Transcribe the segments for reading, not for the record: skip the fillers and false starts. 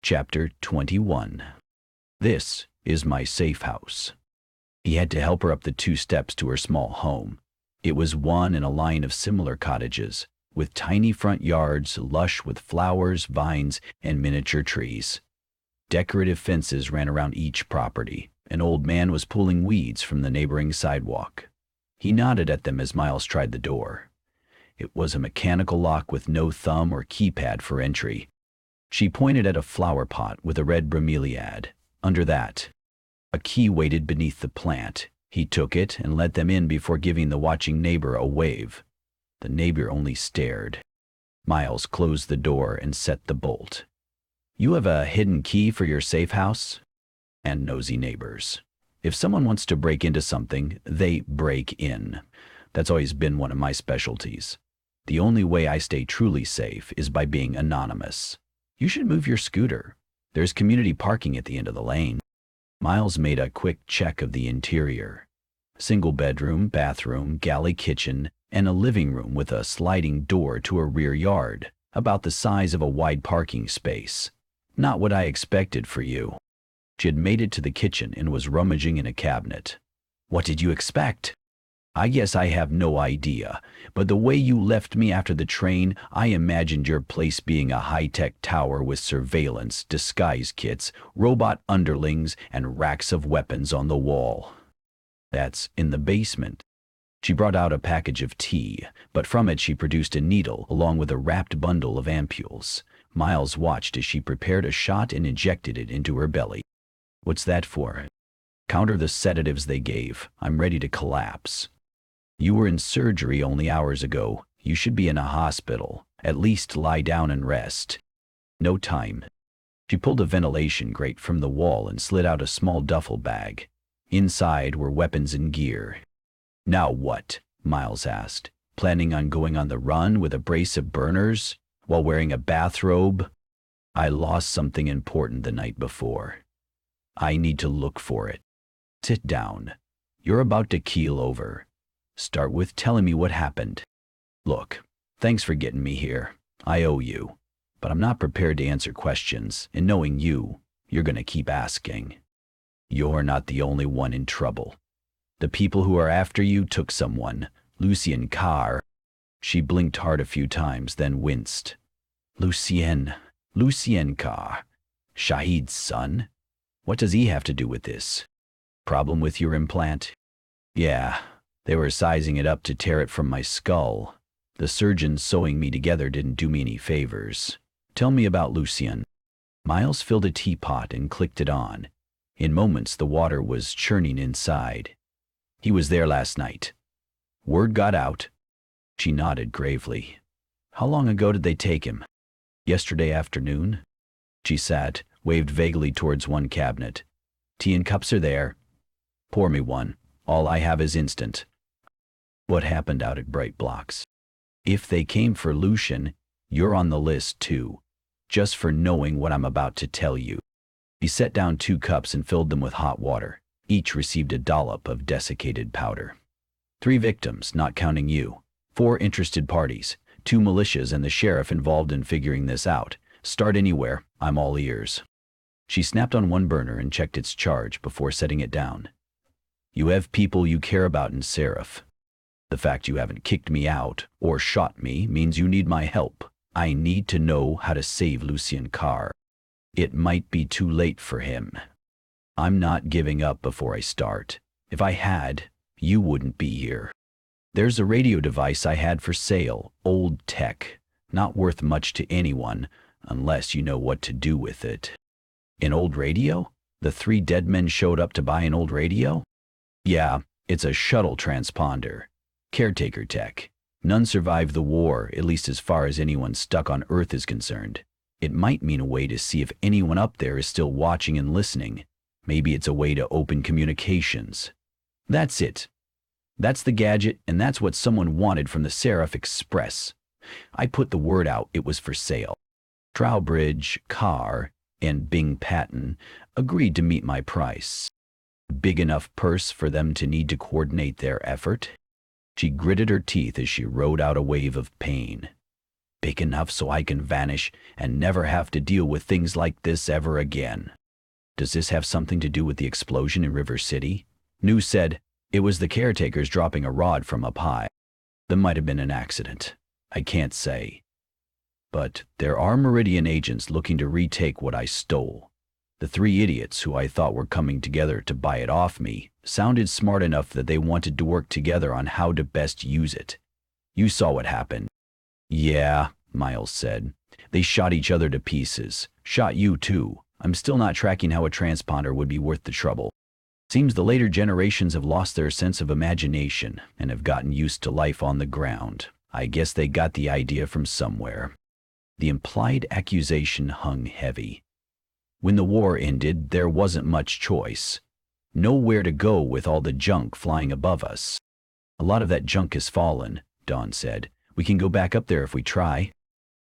Chapter 21. This is my safe house. He had to help her up the 2 steps to her small home. It was one in a line of similar cottages, with tiny front yards lush with flowers, vines, and miniature trees. Decorative fences ran around each property. An old man was pulling weeds from the neighboring sidewalk. He nodded at them as Miles tried the door. It was a mechanical lock with no thumb or keypad for entry. She pointed at a flower pot with a red bromeliad. Under that, a key waited beneath the plant. He took it and let them in before giving the watching neighbor a wave. The neighbor only stared. Miles closed the door and set the bolt. "You have a hidden key for your safe house?" And nosy neighbors. If someone wants to break into something, they break in. That's always been one of my specialties. The only way I stay truly safe is by being anonymous. "You should move your scooter. There's community parking at the end of the lane." Miles made a quick check of the interior. Single bedroom, bathroom, galley kitchen, and a living room with a sliding door to a rear yard, about the size of a wide parking space. Not what I expected for you. She had made it to the kitchen and was rummaging in a cabinet. "What did you expect?" "I guess I have no idea, but the way you left me after the train, I imagined your place being a high-tech tower with surveillance, disguise kits, robot underlings, and racks of weapons on the wall." "That's in the basement." She brought out a package of tea, but from it she produced a needle along with a wrapped bundle of ampules. Miles watched as she prepared a shot and injected it into her belly. "What's that for?" "Counter the sedatives they gave. I'm ready to collapse." "You were in surgery only hours ago. You should be in a hospital. At least lie down and rest." "No time." She pulled a ventilation grate from the wall and slid out a small duffel bag. Inside were weapons and gear. "Now what?" Miles asked. "Planning on going on the run with a brace of burners while wearing a bathrobe?" "I lost something important the night before. I need to look for it." "Sit down. You're about to keel over. Start with telling me what happened." "Look, thanks for getting me here. I owe you. But I'm not prepared to answer questions, and knowing you, you're going to keep asking. You're not the only one in trouble. The people who are after you took someone, Lucien Carr." She blinked hard a few times, then winced. Lucien Carr. Shahid's son? What does he have to do with this?" "Problem with your implant?" "Yeah. They were sizing it up to tear it from my skull. The surgeons sewing me together didn't do me any favors. Tell me about Lucien." Miles filled a teapot and clicked it on. In moments the water was churning inside. "He was there last night. Word got out." She nodded gravely. "How long ago did they take him?" "Yesterday afternoon." She sat, waved vaguely towards one cabinet. "Tea and cups are there." "Pour me one. All I have is instant." "What happened out at Bright Blocks?" "If they came for Lucien, you're on the list too, just for knowing what I'm about to tell you." He set down 2 cups and filled them with hot water. Each received a dollop of desiccated powder. 3 victims, not counting you. 4 interested parties. 2 militias and the sheriff involved in figuring this out. Start anywhere. I'm all ears." She snapped on one burner and checked its charge before setting it down. "You have people you care about in Seraph. The fact you haven't kicked me out or shot me means you need my help. I need to know how to save Lucien Carr. It might be too late for him. I'm not giving up before I start. If I had, you wouldn't be here. There's a radio device I had for sale, old tech, not worth much to anyone unless you know what to do with it." "An old radio? The 3 dead men showed up to buy an old radio?" "Yeah, it's a shuttle transponder. Caretaker tech. None survived the war, at least as far as anyone stuck on Earth is concerned. It might mean a way to see if anyone up there is still watching and listening. Maybe it's a way to open communications." "That's it. That's the gadget, and that's what someone wanted from the Seraph Express. I put the word out it was for sale. Trowbridge, Carr, and Bing Patton agreed to meet my price. Big enough purse for them to need to coordinate their effort?" She gritted her teeth as she rode out a wave of pain. Big enough so I can vanish and never have to deal with things like this ever again. Does this have something to do with the explosion in River City? New said, it was the caretakers dropping a rod from up high. That might have been an accident. I can't say. But there are Meridian agents looking to retake what I stole. The 3 idiots who I thought were coming together to buy it off me sounded smart enough that they wanted to work together on how to best use it. You saw what happened. Yeah, Miles said. They shot each other to pieces. Shot you too. I'm still not tracking how a transponder would be worth the trouble. Seems the later generations have lost their sense of imagination and have gotten used to life on the ground. I guess they got the idea from somewhere. The implied accusation hung heavy. When the war ended, there wasn't much choice. Nowhere to go with all the junk flying above us. A lot of that junk has fallen, Dawn said. We can go back up there if we try.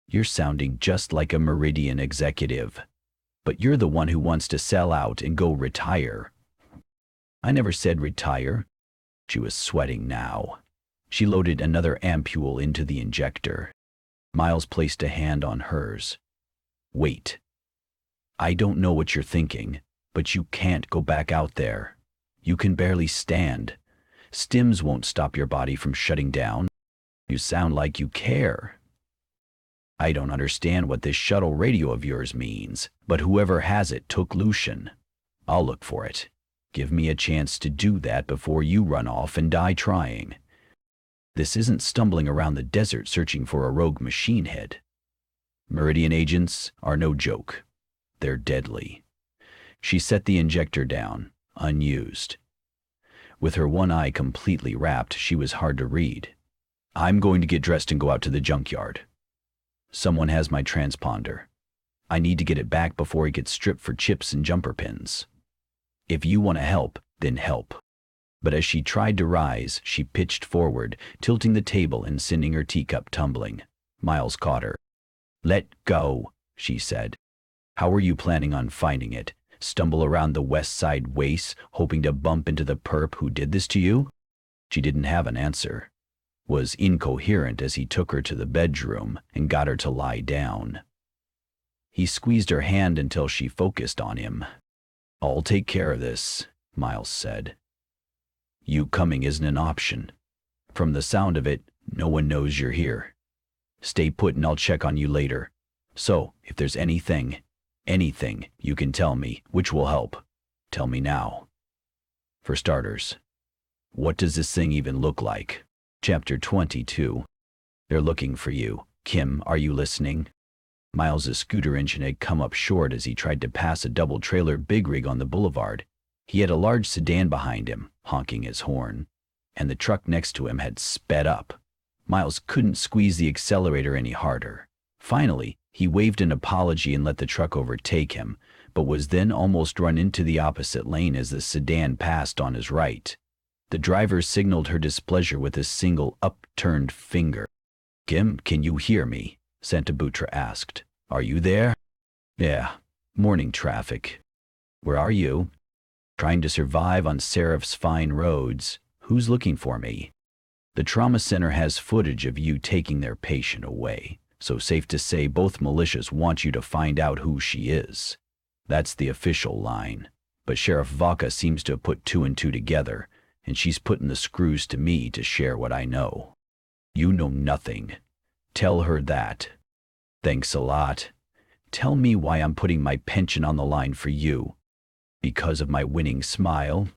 You're sounding just like a Meridian executive. But you're the one who wants to sell out and go retire. I never said retire. She was sweating now. She loaded another ampule into the injector. Miles placed a hand on hers. Wait. I don't know what you're thinking, but you can't go back out there. You can barely stand. Stims won't stop your body from shutting down. You sound like you care. I don't understand what this shuttle radio of yours means, but whoever has it took Lucian. I'll look for it. Give me a chance to do that before you run off and die trying. This isn't stumbling around the desert searching for a rogue machine head. Meridian agents are no joke. They're deadly. She set the injector down, unused. With her one eye completely wrapped, she was hard to read. I'm going to get dressed and go out to the junkyard. Someone has my transponder. I need to get it back before it gets stripped for chips and jumper pins. If you want to help, then help. But as she tried to rise, she pitched forward, tilting the table and sending her teacup tumbling. Miles caught her. Let go, she said. How are you planning on finding it? Stumble around the west side waste, hoping to bump into the perp who did this to you? She didn't have an answer. Was incoherent as he took her to the bedroom and got her to lie down. He squeezed her hand until she focused on him. I'll take care of this, Miles said. You coming isn't an option. From the sound of it, no one knows you're here. Stay put and I'll check on you later. So, if there's anything you can tell me, which will help, tell me now. For starters, what does this thing even look like? Chapter 22. They're looking for you. Kim, are you listening? Miles's scooter engine had come up short as he tried to pass a double-trailer big rig on the boulevard. He had a large sedan behind him, honking his horn, and the truck next to him had sped up. Miles couldn't squeeze the accelerator any harder. Finally, he waved an apology and let the truck overtake him, but was then almost run into the opposite lane as the sedan passed on his right. The driver signaled her displeasure with a single upturned finger. Kim, can you hear me? Santabutra asked. Are you there? Yeah, morning traffic. Where are you? Trying to survive on Seraph's fine roads. Who's looking for me? The trauma center has footage of you taking their patient away, so safe to say both militias want you to find out who she is. That's the official line, but Sheriff Vaca seems to have put 2 and 2 together, and she's putting the screws to me to share what I know. You know nothing. Tell her that. Thanks a lot. Tell me why I'm putting my pension on the line for you. Because of my winning smile?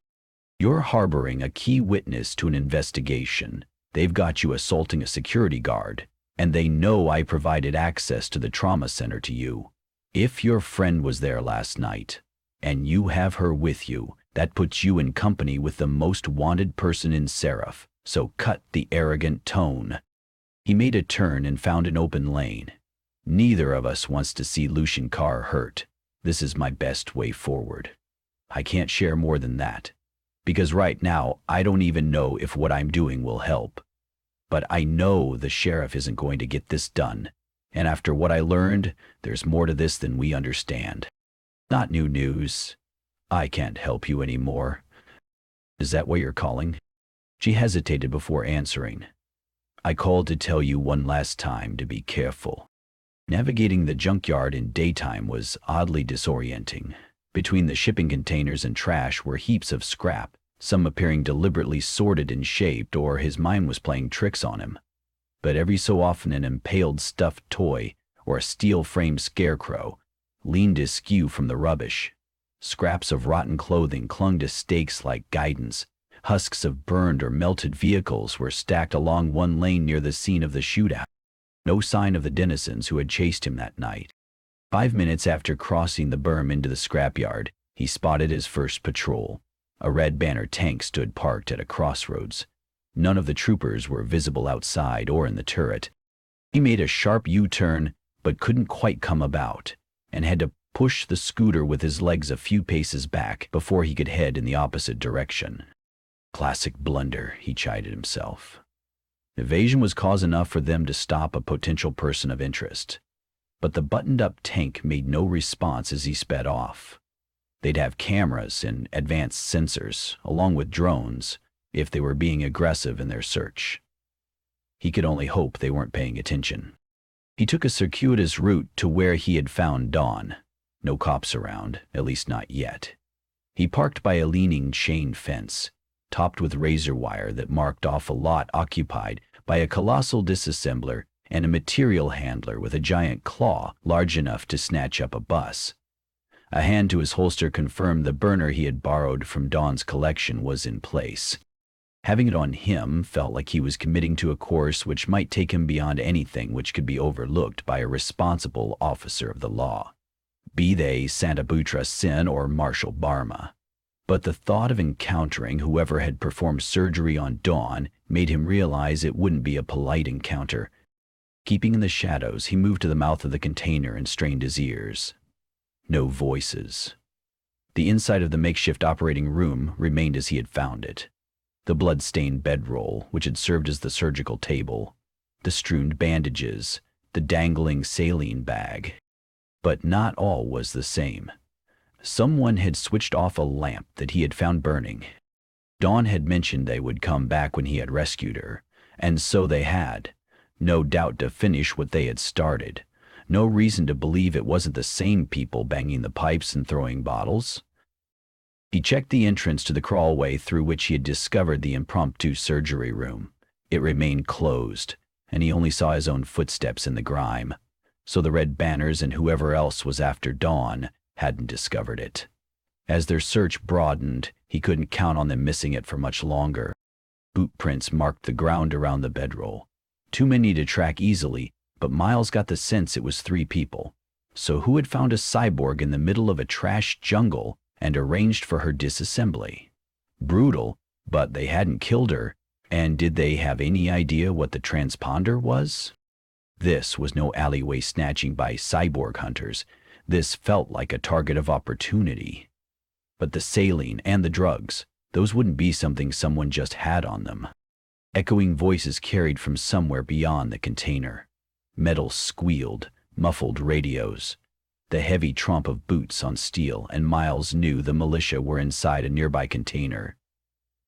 You're harboring a key witness to an investigation. They've got you assaulting a security guard, and they know I provided access to the trauma center to you. If your friend was there last night, and you have her with you, that puts you in company with the most wanted person in Seraph, so cut the arrogant tone. He made a turn and found an open lane. Neither of us wants to see Lucian Carr hurt. This is my best way forward. I can't share more than that, because right now I don't even know if what I'm doing will help. But I know the sheriff isn't going to get this done, and after what I learned, there's more to this than we understand. Not new news. I can't help you anymore. Is that what you're calling? She hesitated before answering. I called to tell you one last time to be careful." Navigating the junkyard in daytime was oddly disorienting. Between the shipping containers and trash were heaps of scrap, some appearing deliberately sorted and shaped, or his mind was playing tricks on him. But every so often an impaled stuffed toy or a steel-framed scarecrow leaned askew from the rubbish. Scraps of rotten clothing clung to stakes like guidance. Husks of burned or melted vehicles were stacked along one lane near the scene of the shootout. No sign of the denizens who had chased him that night. 5 minutes after crossing the berm into the scrapyard, he spotted his first patrol. A red banner tank stood parked at a crossroads. None of the troopers were visible outside or in the turret. He made a sharp U-turn, but couldn't quite come about, and had to push the scooter with his legs a few paces back before he could head in the opposite direction. Classic blunder, he chided himself. Evasion was cause enough for them to stop a potential person of interest. But the buttoned-up tank made no response as he sped off. They'd have cameras and advanced sensors, along with drones, if they were being aggressive in their search. He could only hope they weren't paying attention. He took a circuitous route to where he had found Dawn. No cops around, at least not yet. He parked by a leaning chain fence, topped with razor wire that marked off a lot occupied by a colossal disassembler and a material handler with a giant claw large enough to snatch up a bus. A hand to his holster confirmed the burner he had borrowed from Dawn's collection was in place. Having it on him felt like he was committing to a course which might take him beyond anything which could be overlooked by a responsible officer of the law, be they Santa Butra Sin or Marshal Barma. But the thought of encountering whoever had performed surgery on Dawn made him realize it wouldn't be a polite encounter. Keeping in the shadows, he moved to the mouth of the container and strained his ears. No voices. The inside of the makeshift operating room remained as he had found it. The blood-stained bedroll, which had served as the surgical table, the strewn bandages, the dangling saline bag. But not all was the same. Someone had switched off a lamp that he had found burning. Dawn had mentioned they would come back when he had rescued her, and so they had. No doubt to finish what they had started. No reason to believe it wasn't the same people banging the pipes and throwing bottles. He checked the entrance to the crawlway through which he had discovered the impromptu surgery room. It remained closed, and he only saw his own footsteps in the grime. So the red banners and whoever else was after Dawn hadn't discovered it. As their search broadened, he couldn't count on them missing it for much longer. Boot prints marked the ground around the bedroll. Too many to track easily, but Miles got the sense it was 3 people. So who had found a cyborg in the middle of a trash jungle and arranged for her disassembly? Brutal, but they hadn't killed her, and did they have any idea what the transponder was? This was no alleyway snatching by cyborg hunters. This felt like a target of opportunity. But the saline and the drugs, those wouldn't be something someone just had on them. Echoing voices carried from somewhere beyond the container. Metal squealed, muffled radios. The heavy tromp of boots on steel, and Miles knew the militia were inside a nearby container.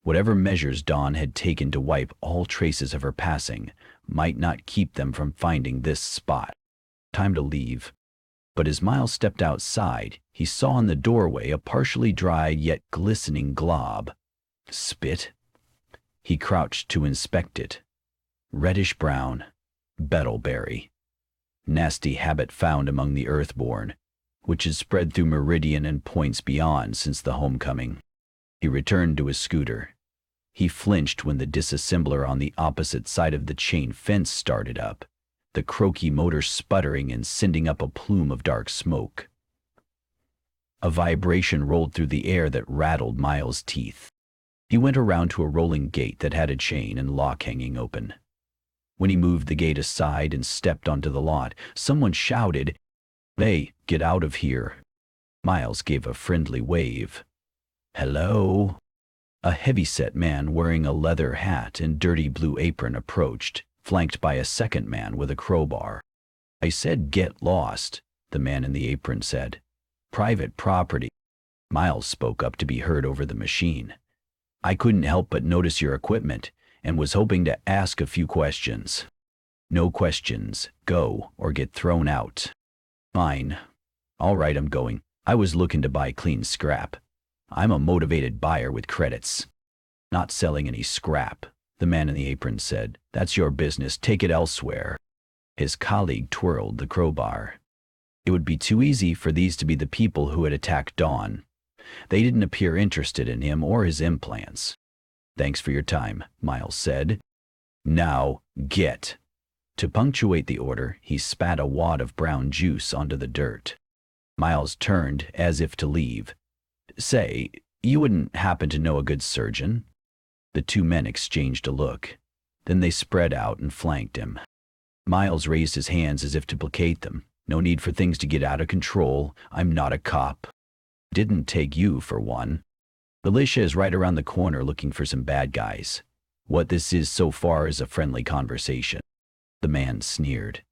Whatever measures Dawn had taken to wipe all traces of her passing might not keep them from finding this spot. Time to leave. But as Miles stepped outside, he saw in the doorway a partially dried yet glistening glob. Spit? He crouched to inspect it. Reddish-brown. Beetleberry. Nasty habit found among the Earthborn, which has spread through Meridian and points beyond since the homecoming. He returned to his scooter. He flinched when the disassembler on the opposite side of the chain fence started up, the croaky motor sputtering and sending up a plume of dark smoke. A vibration rolled through the air that rattled Miles' teeth. He went around to a rolling gate that had a chain and lock hanging open. When he moved the gate aside and stepped onto the lot, someone shouted, "Hey, get out of here." Miles gave a friendly wave. "Hello?" A heavy-set man wearing a leather hat and dirty blue apron approached, flanked by a second man with a crowbar. "I said get lost," the man in the apron said. "Private property." Miles spoke up to be heard over the machine. "I couldn't help but notice your equipment. and was hoping to ask a few questions. No questions. Go or get thrown out. Fine. All right, I'm going. I was looking to buy clean scrap. I'm a motivated buyer with credits. Not selling any scrap, the man in the apron said. That's your business. Take it elsewhere. His colleague twirled the crowbar. It would be too easy for these to be the people who had attacked Dawn. They didn't appear interested in him or his implants. Thanks for your time, Miles said. Now, get. To punctuate the order, he spat a wad of brown juice onto the dirt. Miles turned as if to leave. Say, you wouldn't happen to know a good surgeon? The two men exchanged a look. Then they spread out and flanked him. Miles raised his hands as if to placate them. No need for things to get out of control. I'm not a cop. Didn't take you for one. Militia is right around the corner looking for some bad guys. What this is so far is a friendly conversation. The man sneered.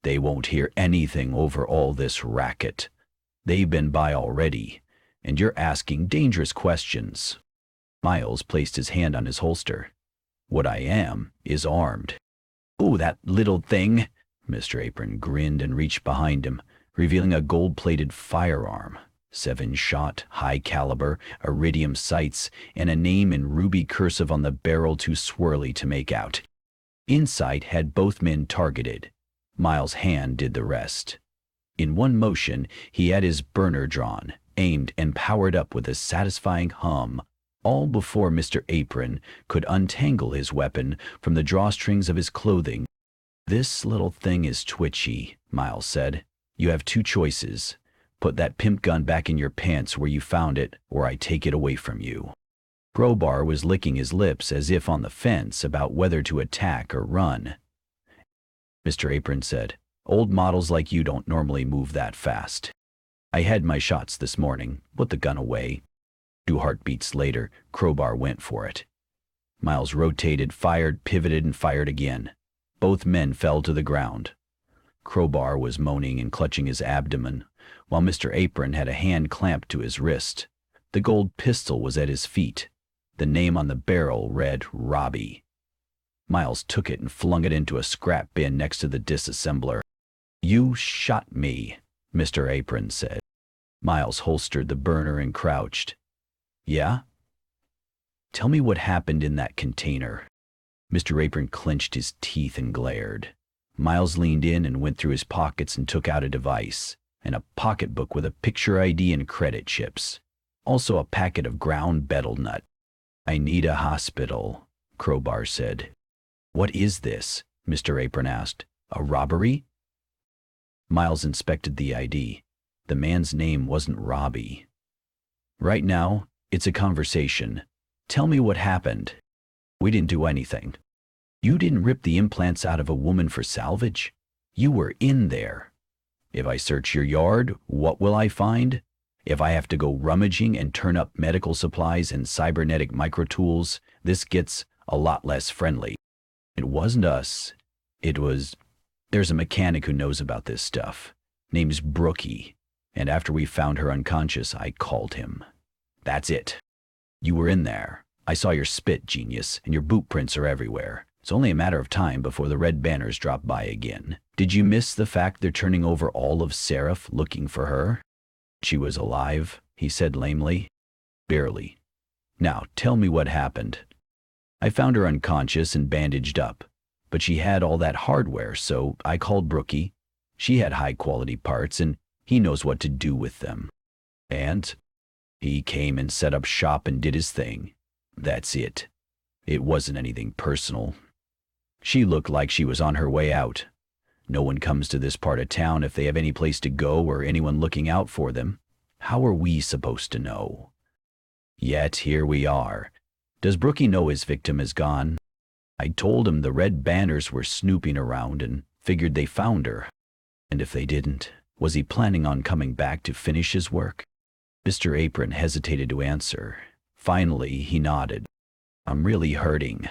They won't hear anything over all this racket. They've been by already, and you're asking dangerous questions. Miles placed his hand on his holster. What I am is armed. Oh, that little thing! Mr. Apron grinned and reached behind him, revealing a gold-plated firearm. 7-shot, high-caliber, iridium sights, and a name in ruby cursive on the barrel too swirly to make out. Insight had both men targeted. Miles' hand did the rest. In one motion, he had his burner drawn, aimed, and powered up with a satisfying hum, all before Mr. Apron could untangle his weapon from the drawstrings of his clothing. This little thing is twitchy, Miles said. You have two choices. Put that pimp gun back in your pants where you found it, or I take it away from you. Crowbar was licking his lips as if on the fence about whether to attack or run. Mr. Apron said, Old models like you don't normally move that fast. I had my shots this morning. Put the gun away. 2 heartbeats later, Crowbar went for it. Miles rotated, fired, pivoted, and fired again. Both men fell to the ground. Crowbar was moaning and clutching his abdomen, while Mr. Apron had a hand clamped to his wrist. The gold pistol was at his feet. The name on the barrel read Robbie. Miles took it and flung it into a scrap bin next to the disassembler. You shot me, Mr. Apron said. Miles holstered the burner and crouched. Yeah? Tell me what happened in that container. Mr. Apron clenched his teeth and glared. Miles leaned in and went through his pockets and took out a device, and a pocketbook with a picture ID and credit chips. Also a packet of ground betel nut. I need a hospital, Crowbar said. What is this? Mr. Apron asked. A robbery? Miles inspected the ID. The man's name wasn't Robbie. Right now, it's a conversation. Tell me what happened. We didn't do anything. You didn't rip the implants out of a woman for salvage? You were in there. If I search your yard, what will I find? If I have to go rummaging and turn up medical supplies and cybernetic microtools, this gets a lot less friendly. It wasn't us. It was... There's a mechanic who knows about this stuff. Name's Brookie. And after we found her unconscious, I called him. That's it. You were in there. I saw your spit, genius, and your boot prints are everywhere. It's only a matter of time before the red banners drop by again. Did you miss the fact they're turning over all of Seraph looking for her? She was alive, he said lamely. Barely. Now, tell me what happened. I found her unconscious and bandaged up, but she had all that hardware, so I called Brookie. She had high-quality parts, and he knows what to do with them. And he came and set up shop and did his thing. That's it. It wasn't anything personal. She looked like she was on her way out. No one comes to this part of town if they have any place to go or anyone looking out for them. How are we supposed to know? Yet here we are. Does Brookie know his victim is gone? I told him the red banners were snooping around and figured they found her. And if they didn't, was he planning on coming back to finish his work? Mr. Apron hesitated to answer. Finally, he nodded. I'm really hurting,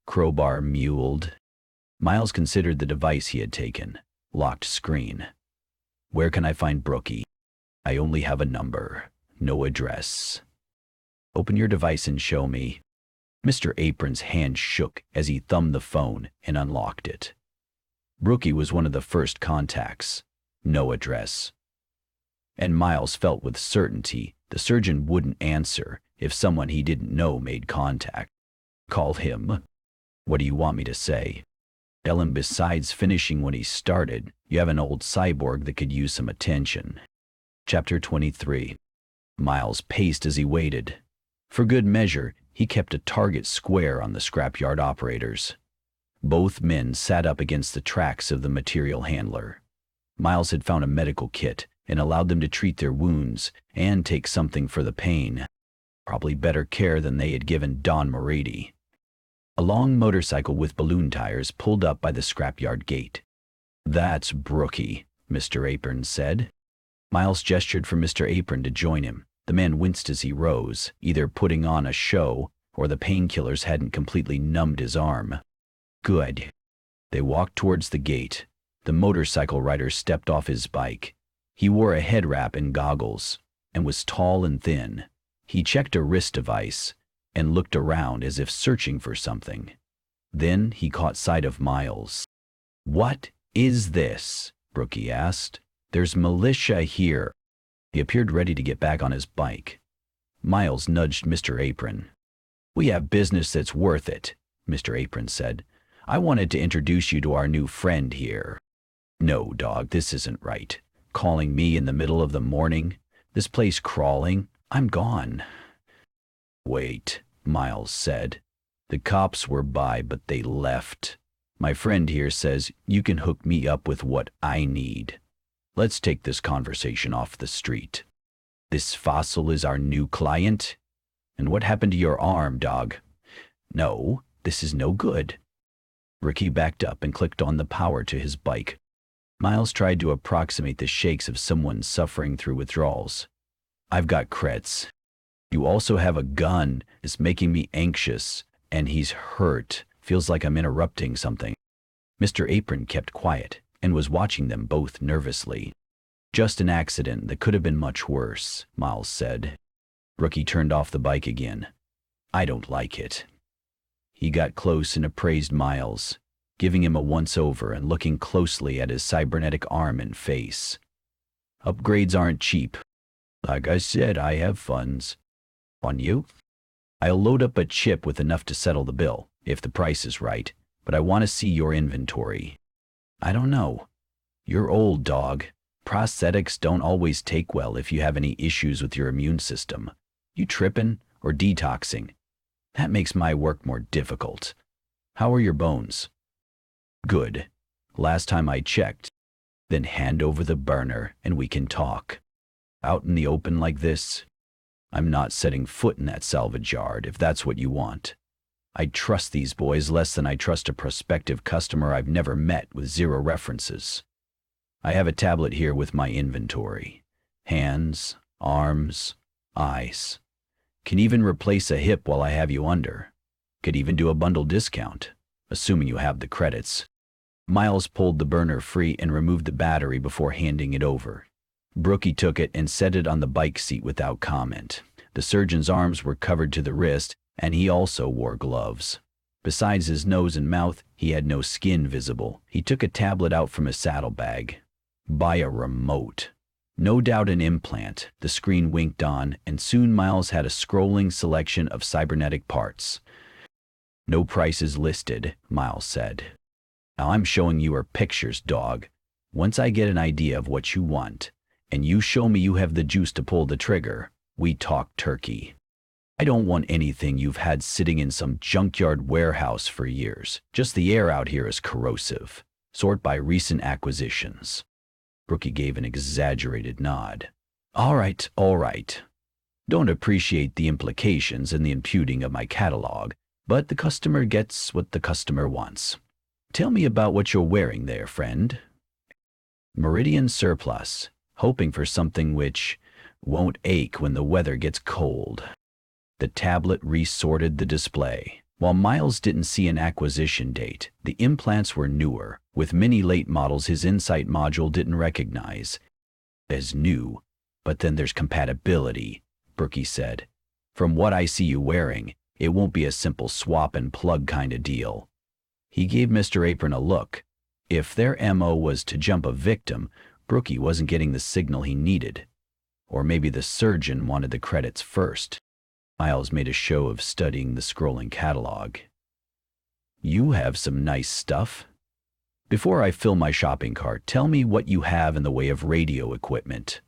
Crowbar mewed. Miles considered the device he had taken. Locked screen. Where can I find Brookie? I only have a number, no address. Open your device and show me. Mr. Apron's hand shook as he thumbed the phone and unlocked it. Brookie was one of the first contacts. No address. And Miles felt with certainty the surgeon wouldn't answer if someone he didn't know made contact. Call him. What do you want me to say? Tell him besides finishing when he started, you have an old cyborg that could use some attention. Chapter 23. Miles paced as he waited. For good measure, he kept a target square on the scrapyard operators. Both men sat up against the tracks of the material handler. Miles had found a medical kit and allowed them to treat their wounds and take something for the pain. Probably better care than they had given Don Morady. A long motorcycle with balloon tires pulled up by the scrapyard gate. That's Brookie, Mr. Apron said. Miles gestured for Mr. Apron to join him. The man winced as he rose, either putting on a show or the painkillers hadn't completely numbed his arm. Good. They walked towards the gate. The motorcycle rider stepped off his bike. He wore a head wrap and goggles, and was tall and thin. He checked a wrist device and looked around as if searching for something. Then he caught sight of Miles. What is this? Brookie asked. There's militia here. He appeared ready to get back on his bike. Miles nudged Mr. Apron. We have business that's worth it, Mr. Apron said. I wanted to introduce you to our new friend here. No, dog, this isn't right. Calling me in the middle of the morning? This place crawling? I'm gone. Wait, Miles said. The cops were by, but they left. My friend here says you can hook me up with what I need. Let's take this conversation off the street. This fossil is our new client? And what happened to your arm, dog? No, this is no good. Ricky backed up and clicked on the power to his bike. Miles tried to approximate the shakes of someone suffering through withdrawals. I've got creds. You also have a gun. It's making me anxious, and he's hurt. Feels like I'm interrupting something. Mr. Apron kept quiet and was watching them both nervously. Just an accident that could have been much worse, Miles said. Rookie turned off the bike again. I don't like it. He got close and appraised Miles, giving him a once-over and looking closely at his cybernetic arm and face. Upgrades aren't cheap. Like I said, I have funds. On you? I'll load up a chip with enough to settle the bill, if the price is right, but I want to see your inventory. I don't know. You're old, dog. Prosthetics don't always take well if you have any issues with your immune system. You tripping or detoxing? That makes my work more difficult. How are your bones? Good. Last time I checked. Then hand over the burner and we can talk. Out in the open like this? I'm not setting foot in that salvage yard if that's what you want. I trust these boys less than I trust a prospective customer I've never met with zero references. I have a tablet here with my inventory. Hands, arms, eyes. Can even replace a hip while I have you under. Could even do a bundle discount, assuming you have the credits. Miles pulled the burner free and removed the battery before handing it over. Brookie took it and set it on the bike seat without comment. The surgeon's arms were covered to the wrist, and he also wore gloves. Besides his nose and mouth, he had no skin visible. He took a tablet out from his saddlebag. Buy a remote. No doubt an implant. The screen winked on, and soon Miles had a scrolling selection of cybernetic parts. No prices listed, Miles said. Now I'm showing you her pictures, dog. Once I get an idea of what you want, and you show me you have the juice to pull the trigger, we talk turkey. I don't want anything you've had sitting in some junkyard warehouse for years. Just the air out here is corrosive. Sort by recent acquisitions. Brookie gave an exaggerated nod. All right. Don't appreciate the implications and the imputing of my catalog, but the customer gets what the customer wants. Tell me about what you're wearing there, friend. Meridian surplus, hoping for something which won't ache when the weather gets cold. The tablet resorted the display. While Miles didn't see an acquisition date, the implants were newer, with many late models his Insight module didn't recognize as new. But then there's compatibility, Brookie said. From what I see you wearing, It won't be a simple swap and plug kind of deal. He gave Mr. Apron a look. If their MO was to jump a victim, Brookie wasn't getting the signal he needed. Or maybe the surgeon wanted the credits first. Miles made a show of studying the scrolling catalog. You have some nice stuff. Before I fill my shopping cart, tell me what you have in the way of radio equipment.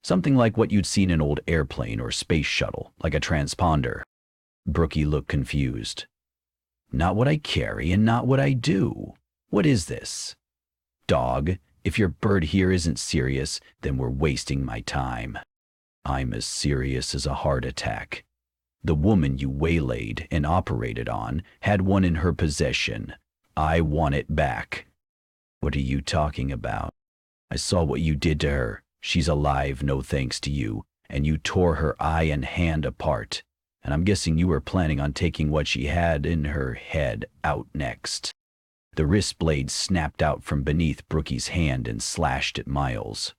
Something like what you'd see in an old airplane or space shuttle, like a transponder. Brookie looked confused. Not what I carry and not what I do. What is this? Dog, if your bird here isn't serious, then we're wasting my time. I'm as serious as a heart attack. The woman you waylaid and operated on had one in her possession. I want it back. What are you talking about? I saw what you did to her. She's alive, no thanks to you, and you tore her eye and hand apart. And I'm guessing you were planning on taking what she had in her head out next. The wrist blade snapped out from beneath Brookie's hand and slashed at Miles.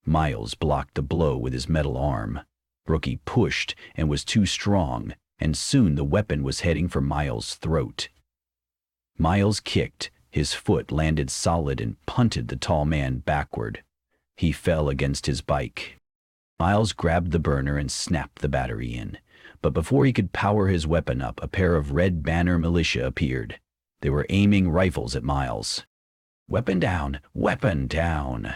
Miles blocked the blow with his metal arm. Brookie pushed and was too strong, and soon the weapon was heading for Miles' throat. Miles kicked. His foot landed solid and punted the tall man backward. He fell against his bike. Miles grabbed the burner and snapped the battery in. But before he could power his weapon up, a pair of red banner militia appeared. They were aiming rifles at Miles. Weapon down! Weapon down!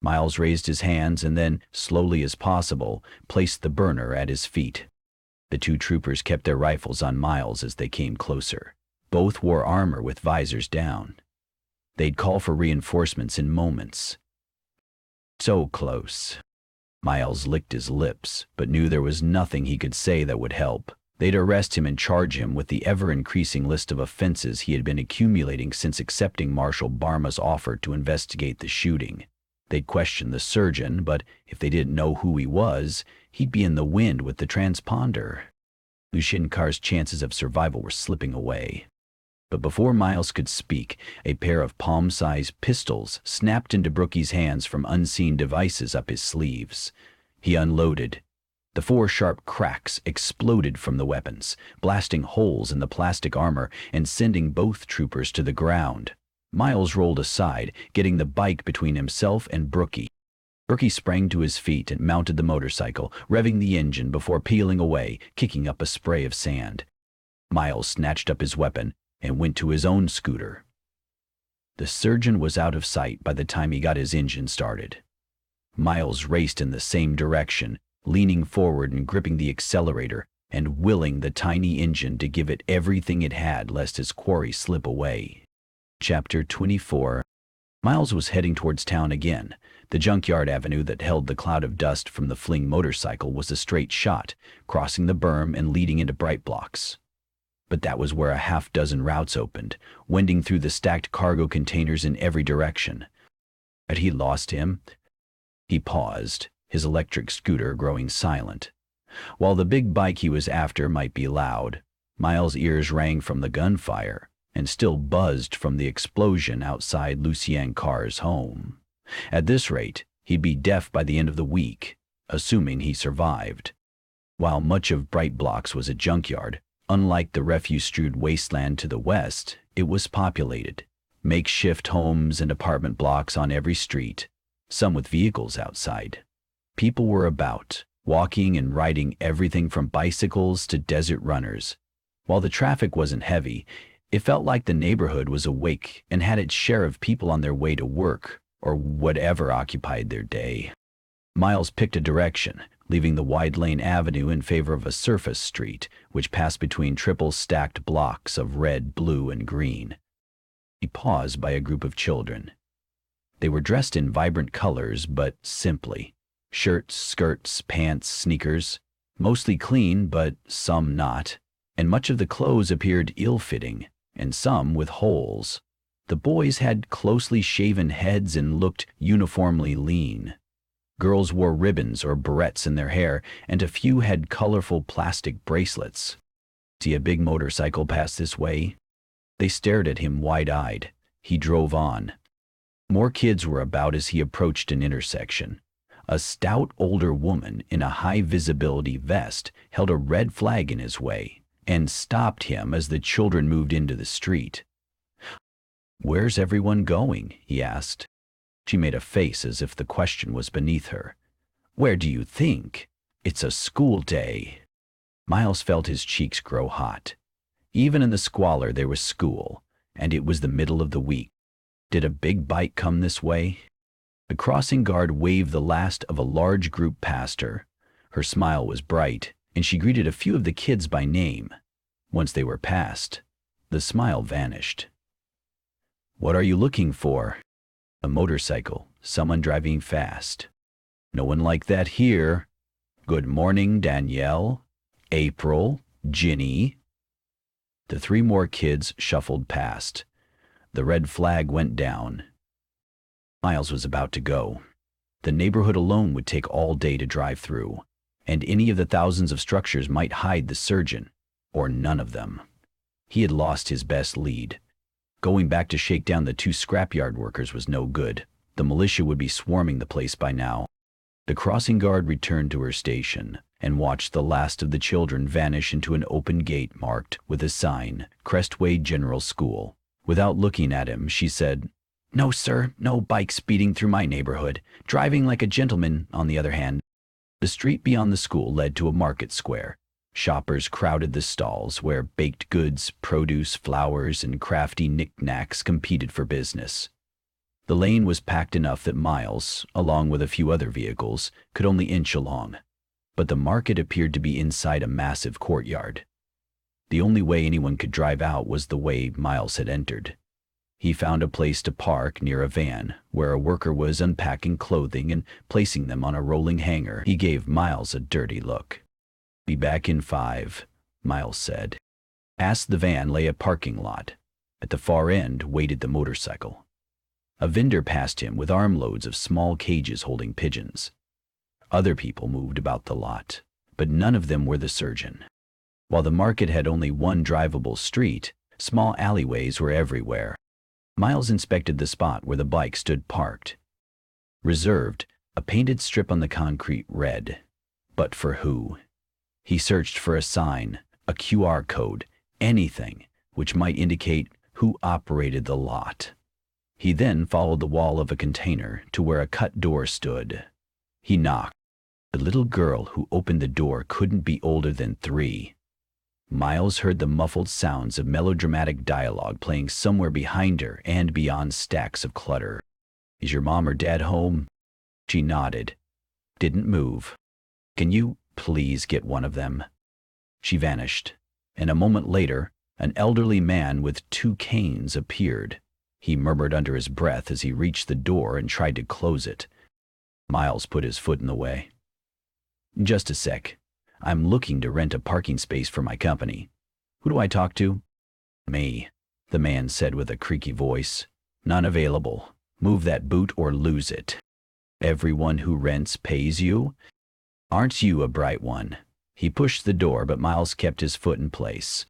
Miles raised his hands and then, slowly as possible, placed the burner at his feet. The two troopers kept their rifles on Miles as they came closer. Both wore armor with visors down. They'd call for reinforcements in moments. So close. Miles licked his lips, but knew there was nothing he could say that would help. They'd arrest him and charge him with the ever-increasing list of offenses he had been accumulating since accepting Marshal Barma's offer to investigate the shooting. They'd question the surgeon, but if they didn't know who he was, he'd be in the wind with the transponder. Lucien Carr's chances of survival were slipping away. But before Miles could speak, a pair of palm-sized pistols snapped into Brookie's hands from unseen devices up his sleeves. He unloaded. The 4 sharp cracks exploded from the weapons, blasting holes in the plastic armor and sending both troopers to the ground. Miles rolled aside, getting the bike between himself and Brookie. Brookie sprang to his feet and mounted the motorcycle, revving the engine before peeling away, kicking up a spray of sand. Miles snatched up his weapon and went to his own scooter. The surgeon was out of sight by the time he got his engine started. Miles raced in the same direction, leaning forward and gripping the accelerator and willing the tiny engine to give it everything it had lest his quarry slip away. Chapter 24. Miles was heading towards town again. The junkyard avenue that held the cloud of dust from the fling motorcycle was a straight shot, crossing the berm and leading into bright blocks. But that was where a half-dozen routes opened, wending through the stacked cargo containers in every direction. Had he lost him? He paused, his electric scooter growing silent. While the big bike he was after might be loud, Miles' ears rang from the gunfire and still buzzed from the explosion outside Lucien Carr's home. At this rate, he'd be deaf by the end of the week, assuming he survived. While much of Bright Blocks was a junkyard, unlike the refuse-strewed wasteland to the west, it was populated. Makeshift homes and apartment blocks on every street, some with vehicles outside. People were about, walking and riding everything from bicycles to desert runners. While the traffic wasn't heavy, it felt like the neighborhood was awake and had its share of people on their way to work or whatever occupied their day. Miles picked a direction, leaving the wide lane avenue in favor of a surface street, which passed between triple-stacked blocks of red, blue, and green. He paused by a group of children. They were dressed in vibrant colors, but simply. Shirts, skirts, pants, sneakers, mostly clean, but some not, and much of the clothes appeared ill-fitting, and some with holes. The boys had closely shaven heads and looked uniformly lean. Girls wore ribbons or barrettes in their hair, and a few had colorful plastic bracelets. See a big motorcycle pass this way? They stared at him wide-eyed. He drove on. More kids were about as he approached an intersection. A stout older woman in a high-visibility vest held a red flag in his way, and stopped him as the children moved into the street. "Where's everyone going?" he asked. She made a face as if the question was beneath her. "Where do you think? It's a school day." Miles felt his cheeks grow hot. Even in the squalor there was school, and it was the middle of the week. Did a big bike come this way? The crossing guard waved the last of a large group past her. Her smile was bright, and she greeted a few of the kids by name. Once they were past, the smile vanished. "What are you looking for?" "A motorcycle, someone driving fast." "No one like that here." "Good morning, Danielle, April, Ginny." The three more kids shuffled past. The red flag went down. Miles was about to go. The neighborhood alone would take all day to drive through, and any of the thousands of structures might hide the surgeon, or none of them. He had lost his best lead. Going back to shake down the two scrapyard workers was no good. The militia would be swarming the place by now. The crossing guard returned to her station and watched the last of the children vanish into an open gate marked with a sign, Crestway General School. Without looking at him, she said, "No, sir, no bike speeding through my neighborhood. Driving like a gentleman, on the other hand." The street beyond the school led to a market square. Shoppers crowded the stalls where baked goods, produce, flowers, and crafty knickknacks competed for business. The lane was packed enough that Miles, along with a few other vehicles, could only inch along. But the market appeared to be inside a massive courtyard. The only way anyone could drive out was the way Miles had entered. He found a place to park near a van where a worker was unpacking clothing and placing them on a rolling hanger. He gave Miles a dirty look. "Be back in 5, Miles said. Past the van lay a parking lot. At the far end waited the motorcycle. A vendor passed him with armloads of small cages holding pigeons. Other people moved about the lot, but none of them were the surgeon. While the market had only one drivable street, small alleyways were everywhere. Miles inspected the spot where the bike stood parked. Reserved, a painted strip on the concrete read, "But for who?" He searched for a sign, a QR code, anything which might indicate who operated the lot. He then followed the wall of a container to where a cut door stood. He knocked. The little girl who opened the door couldn't be older than 3. Miles heard the muffled sounds of melodramatic dialogue playing somewhere behind her and beyond stacks of clutter. "Is your mom or dad home?" She nodded. "Didn't move. Can you please get one of them?" She vanished, and a moment later, an elderly man with 2 canes appeared. He murmured under his breath as he reached the door and tried to close it. Miles put his foot in the way. "Just a sec. I'm looking to rent a parking space for my company. Who do I talk to?" "Me," the man said with a creaky voice. "None available. Move that boot or lose it." "Everyone who rents pays you? Aren't you a bright one?" He pushed the door, but Miles kept his foot in place.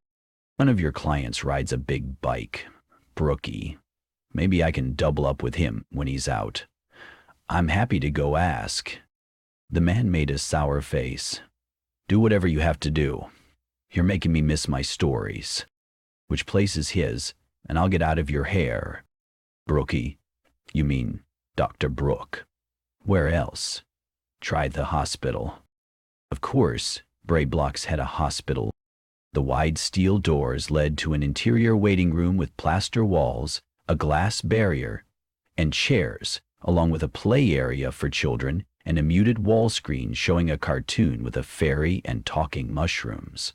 "One of your clients rides a big bike. Brookie. Maybe I can double up with him when he's out. I'm happy to go ask." The man made a sour face. "Do whatever you have to do. You're making me miss my stories. Which place is his, and I'll get out of your hair." "Brookie? You mean Dr. Brooke? Where else?" "Try the hospital." Of course, Bray Blocks had a hospital. The wide steel doors led to an interior waiting room with plaster walls, a glass barrier, and chairs, along with a play area for children and a muted wall screen showing a cartoon with a fairy and talking mushrooms.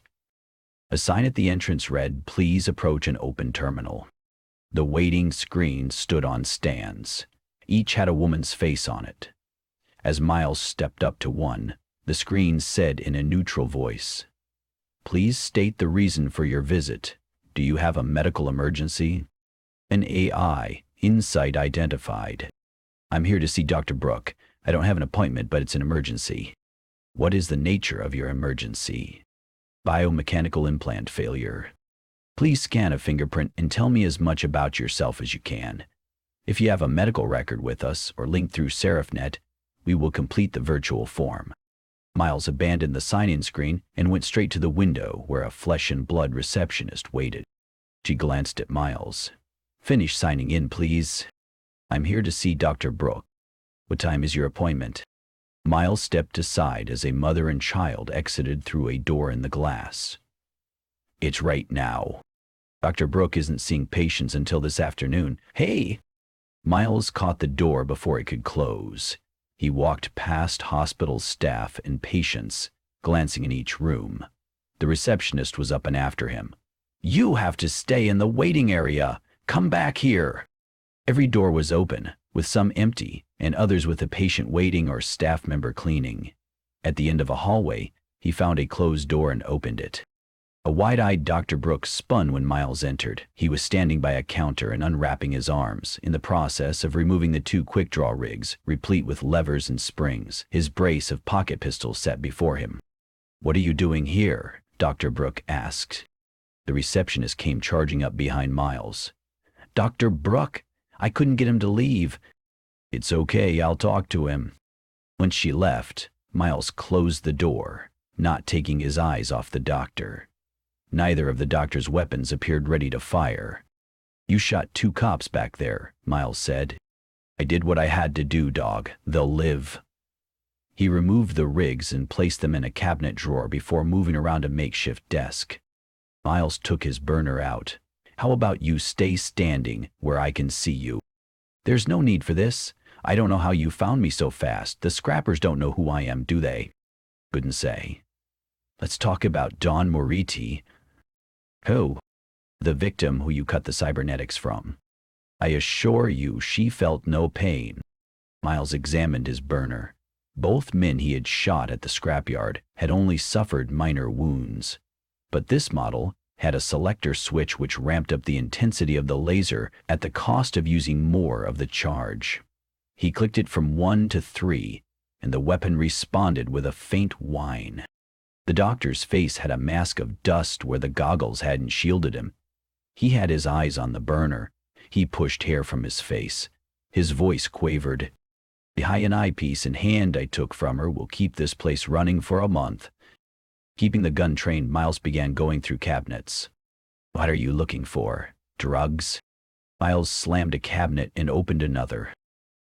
A sign at the entrance read, "Please approach an open terminal." The waiting screen stood on stands. Each had a woman's face on it. As Miles stepped up to one, the screen said in a neutral voice, "Please state the reason for your visit. Do you have a medical emergency?" An AI, Insight identified. "I'm here to see Dr. Brooke. I don't have an appointment, but it's an emergency." "What is the nature of your emergency?" "Biomechanical implant failure." "Please scan a fingerprint and tell me as much about yourself as you can. If you have a medical record with us or linked through SeraphNet, we will complete the virtual form." Miles abandoned the sign-in screen and went straight to the window where a flesh-and-blood receptionist waited. She glanced at Miles. "Finish signing in, please." "I'm here to see Dr. Brooke." "What time is your appointment?" Miles stepped aside as a mother and child exited through a door in the glass. "It's right now. Dr. Brooke isn't seeing patients until this afternoon." "Hey!" Miles caught the door before it could close. He walked past hospital staff and patients, glancing in each room. The receptionist was up and after him. "You have to stay in the waiting area. Come back here." Every door was open, with some empty and others with a patient waiting or staff member cleaning. At the end of a hallway, he found a closed door and opened it. A wide-eyed Dr. Brooks spun when Miles entered. He was standing by a counter and unwrapping his arms, in the process of removing the 2 quick-draw rigs, replete with levers and springs. His brace of pocket pistols set before him. "What are you doing here?" Dr. Brooks asked. The receptionist came charging up behind Miles. "Dr. Brooks, I couldn't get him to leave." "It's okay, I'll talk to him." Once she left, Miles closed the door, not taking his eyes off the doctor. Neither of the doctor's weapons appeared ready to fire. "You shot 2 cops back there," Miles said. "I did what I had to do, dog. They'll live." He removed the rigs and placed them in a cabinet drawer before moving around a makeshift desk. Miles took his burner out. "How about you stay standing where I can see you?" "There's no need for this. I don't know how you found me so fast. The scrappers don't know who I am, do they?" "Couldn't say." "Let's talk about Dawn Moriti." "Who?" "The victim who you cut the cybernetics from." "I assure you she felt no pain." Miles examined his burner. Both men he had shot at the scrapyard had only suffered minor wounds. But this model had a selector switch which ramped up the intensity of the laser at the cost of using more of the charge. He clicked it from 1 to 3, and the weapon responded with a faint whine. The doctor's face had a mask of dust where the goggles hadn't shielded him. He had his eyes on the burner. He pushed hair from his face. His voice quavered. "The high-end eyepiece and hand I took from her will keep this place running for a month." Keeping the gun trained, Miles began going through cabinets. "What are you looking for? Drugs?" Miles slammed a cabinet and opened another.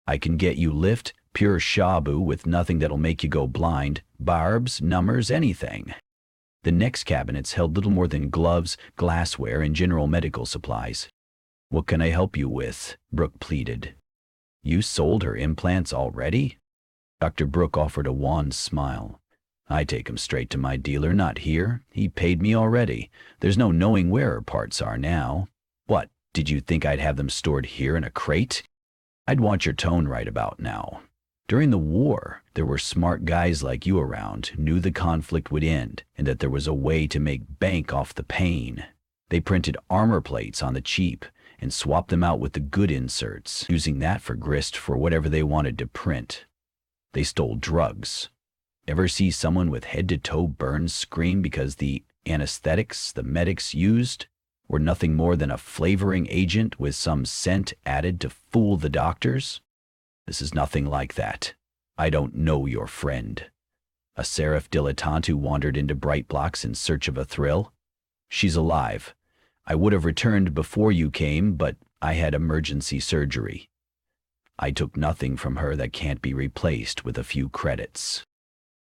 "I can get you lift, pure shabu with nothing that'll make you go blind, barbs, numbers, anything." The next cabinets held little more than gloves, glassware, and general medical supplies. "What can I help you with?" Brooke pleaded. "You sold her implants already?" Dr. Brooke offered a wan smile. "I take 'em straight to my dealer, not here. He paid me already. There's no knowing where her parts are now." "What, did you think I'd have them stored here in a crate?" "I'd want your tone right about now. During the war, there were smart guys like you around who knew the conflict would end and that there was a way to make bank off the pain. They printed armor plates on the cheap and swapped them out with the good inserts, using that for grist for whatever they wanted to print. They stole drugs. Ever see someone with head-to-toe burns scream because the anesthetics the medics used were nothing more than a flavoring agent with some scent added to fool the doctors? This is nothing like that. I don't know your friend. A Seraph dilettante who wandered into Bright Blocks in search of a thrill? She's alive. I would have returned before you came, but I had emergency surgery. I took nothing from her that can't be replaced with a few credits.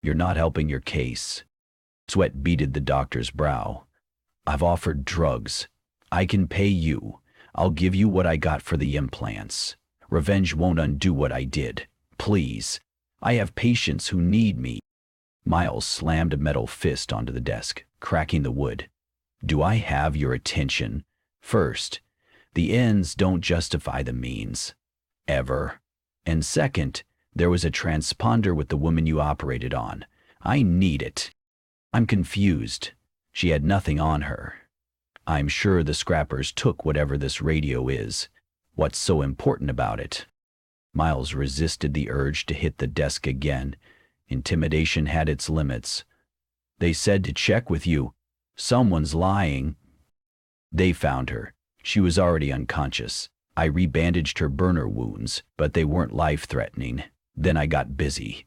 You're not helping your case." Sweat beaded the doctor's brow. "I've offered drugs. I can pay you. I'll give you what I got for the implants. Revenge won't undo what I did. Please. I have patients who need me." Miles slammed a metal fist onto the desk, cracking the wood. "Do I have your attention? First, the ends don't justify the means. Ever. And second, there was a transponder with the woman you operated on. I need it. I'm confused. She had nothing on her. I'm sure the scrappers took whatever this radio is. What's so important about it?" Miles resisted the urge to hit the desk again. Intimidation had its limits. "They said to check with you. Someone's lying." "They found her. She was already unconscious. I rebandaged her burner wounds, but they weren't life-threatening. Then I got busy."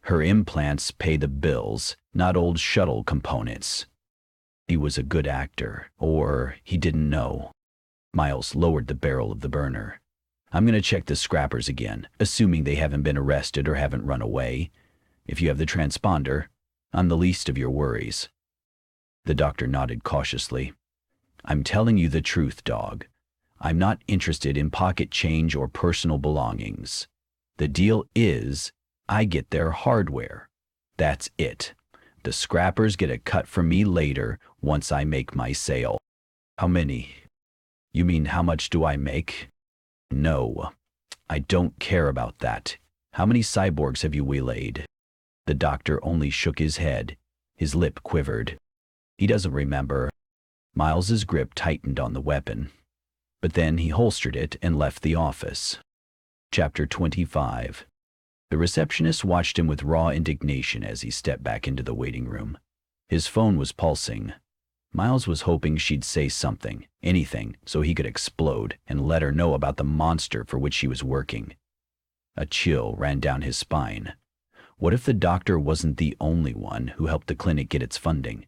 Her implants pay the bills, not old shuttle components. He was a good actor, or he didn't know. Miles lowered the barrel of the burner. I'm going to check the scrappers again, assuming they haven't been arrested or haven't run away. If you have the transponder, I'm the least of your worries. The doctor nodded cautiously. I'm telling you the truth, dog. I'm not interested in pocket change or personal belongings. The deal is, I get their hardware. That's it. The scrappers get a cut from me later once I make my sale. How many? You mean how much do I make? No, I don't care about that. How many cyborgs have you waylaid? The doctor only shook his head. His lip quivered. He doesn't remember. Miles's grip tightened on the weapon. But then he holstered it and left the office. Chapter 25. The receptionist watched him with raw indignation as he stepped back into the waiting room. His phone was pulsing. Miles was hoping she'd say something, anything, so he could explode and let her know about the monster for which she was working. A chill ran down his spine. What if the doctor wasn't the only one who helped the clinic get its funding?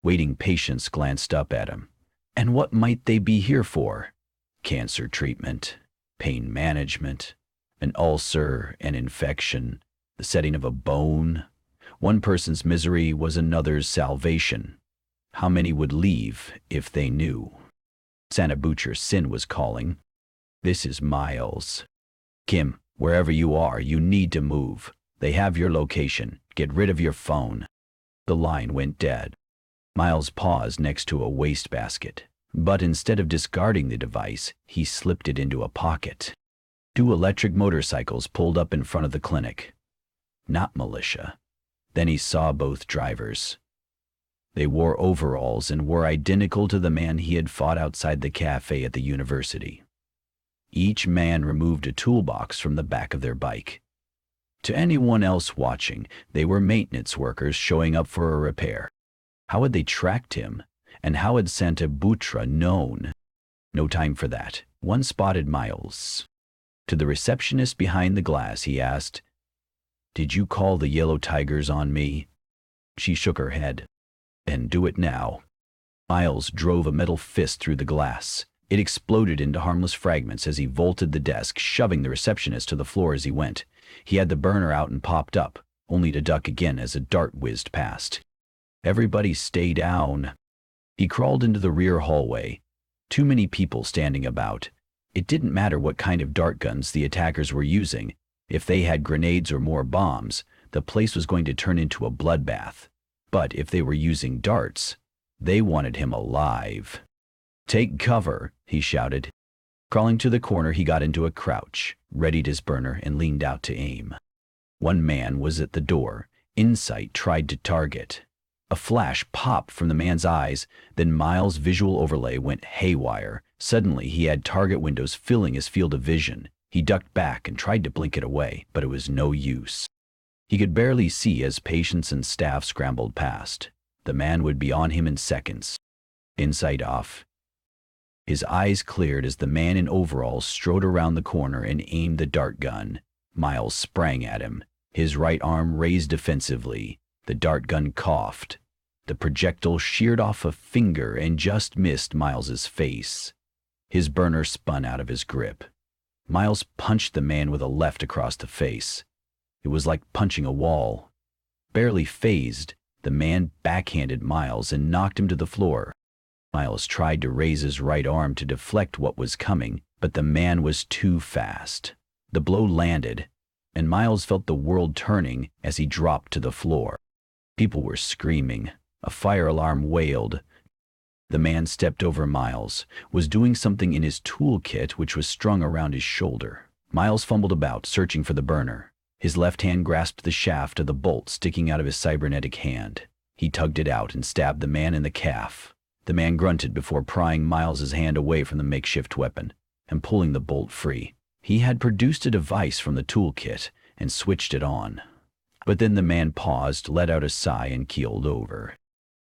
Waiting patients glanced up at him. And what might they be here for? Cancer treatment, pain management, an ulcer, an infection, the setting of a bone. One person's misery was another's salvation. How many would leave if they knew? Santa Butcher Sin was calling. This is Miles. Kim, wherever you are, you need to move. They have your location. Get rid of your phone. The line went dead. Miles paused next to a wastebasket, but instead of discarding the device, he slipped it into a pocket. 2 electric motorcycles pulled up in front of the clinic. Not militia. Then he saw both drivers. They wore overalls and were identical to the man he had fought outside the cafe at the university. Each man removed a toolbox from the back of their bike. To anyone else watching, they were maintenance workers showing up for a repair. How had they tracked him? And how had Santa Butcher known? No time for that. One spotted Miles. To the receptionist behind the glass, he asked, "Did you call the Yellow Tigers on me?" She shook her head. "Then do it now." Miles drove a metal fist through the glass. It exploded into harmless fragments as he vaulted the desk, shoving the receptionist to the floor as he went. He had the burner out and popped up, only to duck again as a dart whizzed past. Everybody stay down. He crawled into the rear hallway. Too many people standing about. It didn't matter what kind of dart guns the attackers were using. If they had grenades or more bombs, the place was going to turn into a bloodbath. But if they were using darts, they wanted him alive. "Take cover," he shouted. Crawling to the corner, he got into a crouch, readied his burner, and leaned out to aim. One man was at the door. Insight tried to target. A flash popped from the man's eyes, then Miles' visual overlay went haywire. Suddenly, he had target windows filling his field of vision. He ducked back and tried to blink it away, but it was no use. He could barely see as patients and staff scrambled past. The man would be on him in seconds. Insight off. His eyes cleared as the man in overalls strode around the corner and aimed the dart gun. Miles sprang at him, his right arm raised defensively. The dart gun coughed. The projectile sheared off a finger and just missed Miles's face. His burner spun out of his grip. Miles punched the man with a left across the face. It was like punching a wall. Barely phased, the man backhanded Miles and knocked him to the floor. Miles tried to raise his right arm to deflect what was coming, but the man was too fast. The blow landed, and Miles felt the world turning as he dropped to the floor. People were screaming. A fire alarm wailed. The man stepped over Miles, was doing something in his toolkit which was strung around his shoulder. Miles fumbled about, searching for the burner. His left hand grasped the shaft of the bolt sticking out of his cybernetic hand. He tugged it out and stabbed the man in the calf. The man grunted before prying Miles's hand away from the makeshift weapon and pulling the bolt free. He had produced a device from the toolkit and switched it on. But then the man paused, let out a sigh, and keeled over.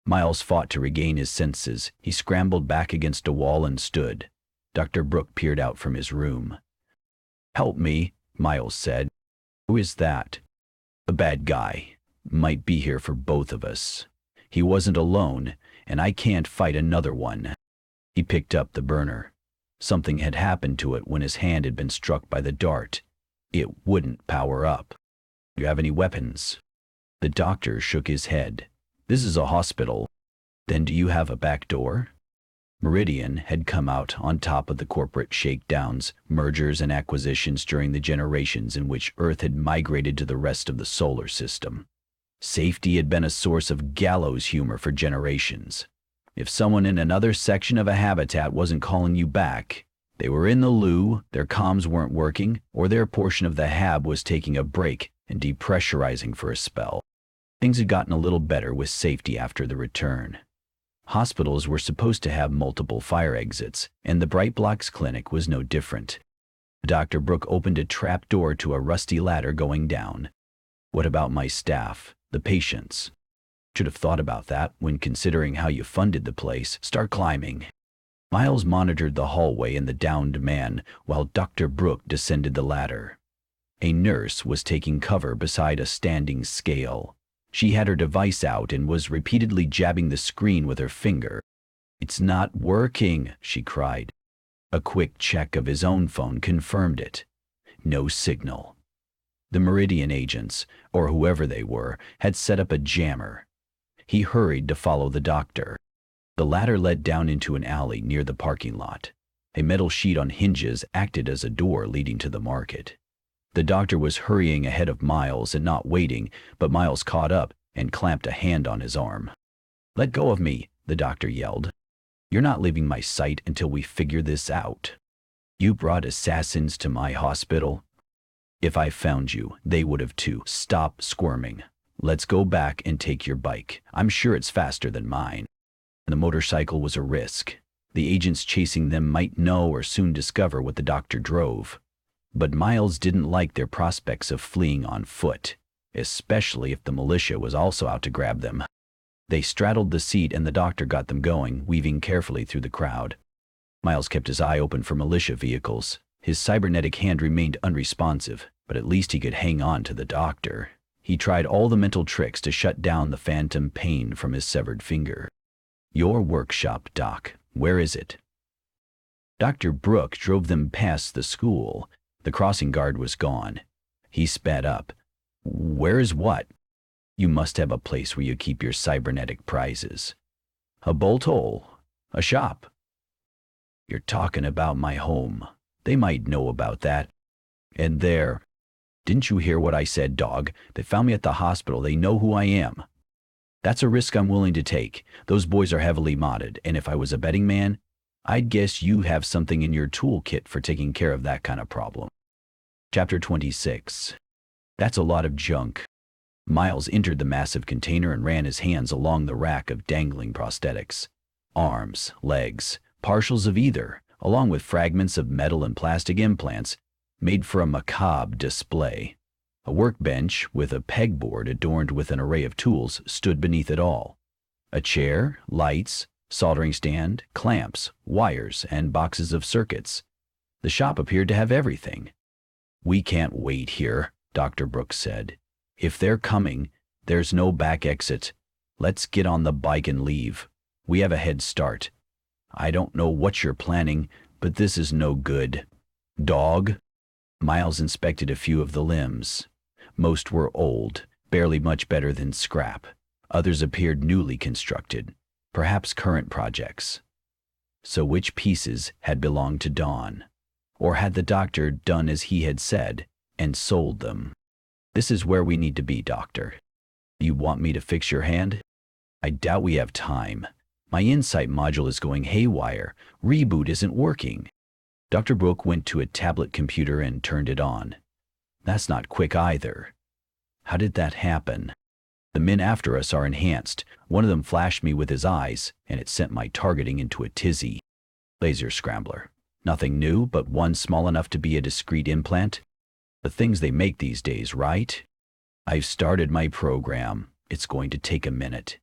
Miles fought to regain his senses. He scrambled back against a wall and stood. Dr. Brooke peered out from his room. "Help me," Miles said. "Who is that?" A bad guy might be here for both of us. He wasn't alone, and I can't fight another one. He picked up the burner. Something had happened to it when his hand had been struck by the dart. It wouldn't power up. Do you have any weapons? The doctor shook his head. This is a hospital. Then do you have a back door? Meridian had come out on top of the corporate shakedowns, mergers, and acquisitions during the generations in which Earth had migrated to the rest of the solar system. Safety had been a source of gallows humor for generations. If someone in another section of a habitat wasn't calling you back, they were in the loo, their comms weren't working, or their portion of the hab was taking a break and depressurizing for a spell. Things had gotten a little better with safety after the return. Hospitals were supposed to have multiple fire exits, and the Bright Blocks clinic was no different. Dr. Brooke opened a trap door to a rusty ladder going down. What about my staff, the patients? Should have thought about that when considering how you funded the place. Start climbing. Miles monitored the hallway and the downed man while Dr. Brooke descended the ladder. A nurse was taking cover beside a standing scale. She had her device out and was repeatedly jabbing the screen with her finger. "It's not working," she cried. A quick check of his own phone confirmed it. No signal. The Meridian agents, or whoever they were, had set up a jammer. He hurried to follow the doctor. The ladder led down into an alley near the parking lot. A metal sheet on hinges acted as a door leading to the market. The doctor was hurrying ahead of Miles and not waiting, but Miles caught up and clamped a hand on his arm. "Let go of me," the doctor yelled. "You're not leaving my sight until we figure this out. You brought assassins to my hospital. If I found you, they would have too. Stop squirming. Let's go back and take your bike. I'm sure it's faster than mine." The motorcycle was a risk. The agents chasing them might know or soon discover what the doctor drove. But Miles didn't like their prospects of fleeing on foot, especially if the militia was also out to grab them. They straddled the seat and the doctor got them going, weaving carefully through the crowd. Miles kept his eye open for militia vehicles. His cybernetic hand remained unresponsive, but at least he could hang on to the doctor. He tried all the mental tricks to shut down the phantom pain from his severed finger. "Your workshop, Doc. Where is it?" Dr. Brooke drove them past the school. The crossing guard was gone. He sped up. "Where is what?" "You must have a place where you keep your cybernetic prizes." "A bolt hole. A shop." "You're talking about my home. They might know about that." "And there. Didn't you hear what I said, dog? They found me at the hospital. They know who I am." "That's a risk I'm willing to take. Those boys are heavily modded, and if I was a betting man, I'd guess you have something in your toolkit for taking care of that kind of problem." Chapter 26. That's a lot of junk. Miles entered the massive container and ran his hands along the rack of dangling prosthetics. Arms, legs, partials of either, along with fragments of metal and plastic implants, made for a macabre display. A workbench with a pegboard adorned with an array of tools stood beneath it all. A chair, lights, soldering stand, clamps, wires, and boxes of circuits. The shop appeared to have everything. "We can't wait here," Dr. Brooks said. "If they're coming, there's no back exit. Let's get on the bike and leave. We have a head start. I don't know what you're planning, but this is no good. Dog?" Miles inspected a few of the limbs. Most were old, barely much better than scrap. Others appeared newly constructed, perhaps current projects. So which pieces had belonged to Dawn? Or had the doctor done as he had said and sold them? "This is where we need to be, Doctor. You want me to fix your hand?" "I doubt we have time. My insight module is going haywire. Reboot isn't working." Dr. Brooke went to a tablet computer and turned it on. "That's not quick either. How did that happen?" "The men after us are enhanced. One of them flashed me with his eyes, and it sent my targeting into a tizzy." Laser scrambler. Nothing new, but one small enough to be a discrete implant. The things they make these days, right? "I've started my program. It's going to take a minute.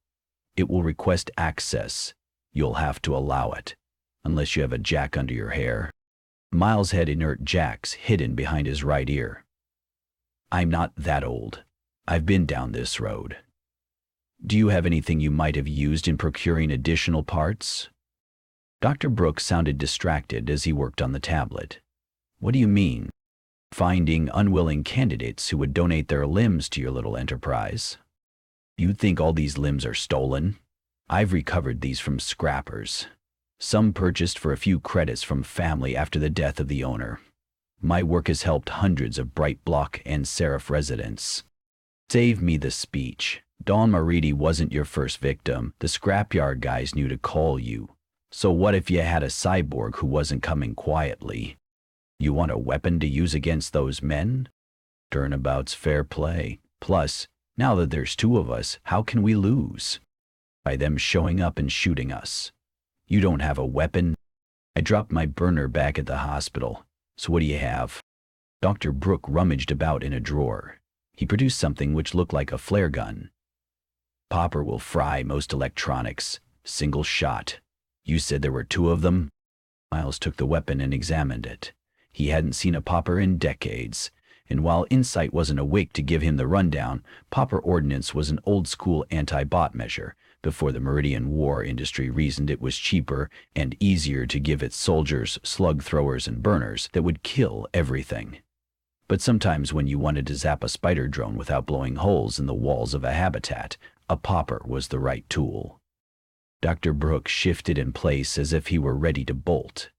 It will request access. You'll have to allow it, unless you have a jack under your hair." Miles had inert jacks hidden behind his right ear. "I'm not that old. I've been down this road. Do you have anything you might have used in procuring additional parts? Dr. Brooks sounded distracted as he worked on the tablet. What do you mean? Finding unwilling candidates who would donate their limbs to your little enterprise? You think all these limbs are stolen? I've recovered these from scrappers. Some purchased for a few credits from family after the death of the owner. My work has helped hundreds of Bright Block and Seraph residents. Save me the speech. Don Maridi wasn't your first victim. The scrapyard guys knew to call you. So what if you had a cyborg who wasn't coming quietly? You want a weapon to use against those men? Turnabout's fair play. Plus, now that there's two of us, how can we lose? By them showing up and shooting us. You don't have a weapon? I dropped my burner back at the hospital. So what do you have? Dr. Brooke rummaged about in a drawer. He produced something which looked like a flare gun. Popper will fry most electronics. Single shot. You said there were two of them? Miles took the weapon and examined it. He hadn't seen a popper in decades, and while Insight wasn't awake to give him the rundown, popper ordnance was an old-school anti-bot measure before the Meridian war industry reasoned it was cheaper and easier to give its soldiers slug throwers and burners that would kill everything. But sometimes when you wanted to zap a spider drone without blowing holes in the walls of a habitat, a popper was the right tool. Dr. Brooks shifted in place as if he were ready to bolt.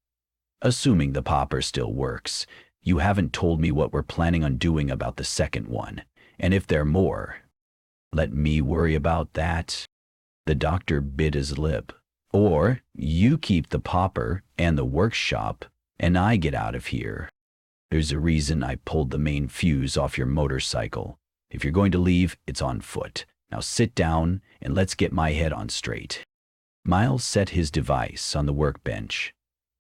Assuming the popper still works, you haven't told me what we're planning on doing about the second one, and if there are more. Let me worry about that. The doctor bit his lip. Or you keep the popper and the workshop, and I get out of here. There's a reason I pulled the main fuse off your motorcycle. If you're going to leave, it's on foot. Now sit down and let's get my head on straight. Miles set his device on the workbench.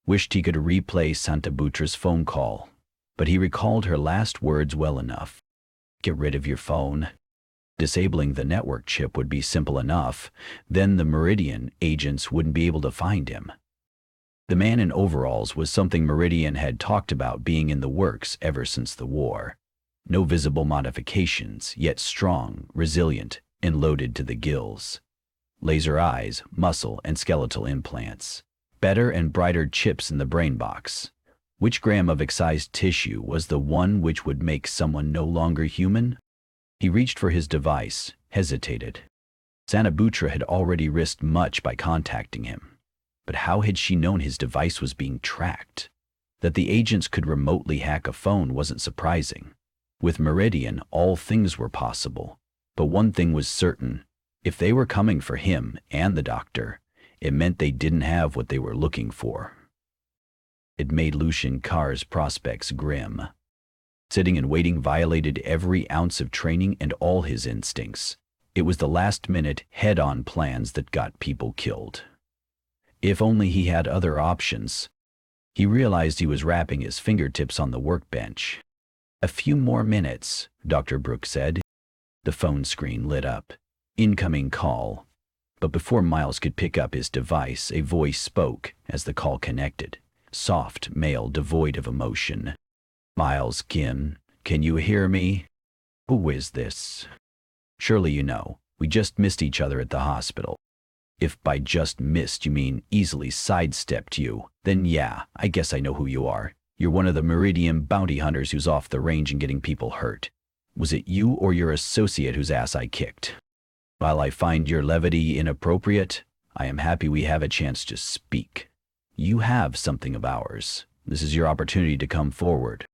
Wished he could replay Santa Butra's phone call, but he recalled her last words well enough. Get rid of your phone. Disabling the network chip would be simple enough. Then the Meridian agents wouldn't be able to find him. The man in overalls was something Meridian had talked about being in the works ever since the war. No visible modifications, yet strong, resilient, and loaded to the gills. Laser eyes, muscle, and skeletal implants. Better and brighter chips in the brain box. Which gram of excised tissue was the one which would make someone no longer human? He reached for his device, hesitated. Santa Butra had already risked much by contacting him. But how had she known his device was being tracked? That the agents could remotely hack a phone wasn't surprising. With Meridian, all things were possible. But one thing was certain. If they were coming for him and the doctor, it meant they didn't have what they were looking for. It made Lucian Carr's prospects grim. Sitting and waiting violated every ounce of training and all his instincts. It was the last-minute, head-on plans that got people killed. If only he had other options. He realized he was wrapping his fingertips on the workbench. A few more minutes, Dr. Brooks said. The phone screen lit up. Incoming call. But before Miles could pick up his device, a voice spoke as the call connected. Soft, male, devoid of emotion. Miles Kim, can you hear me? Who is this? Surely you know, we just missed each other at the hospital. If by just missed you mean easily sidestepped you, then yeah, I guess I know who you are. You're one of the Meridian bounty hunters who's off the range and getting people hurt. Was it you or your associate whose ass I kicked? While I find your levity inappropriate, I am happy we have a chance to speak. You have something of ours. This is your opportunity to come forward.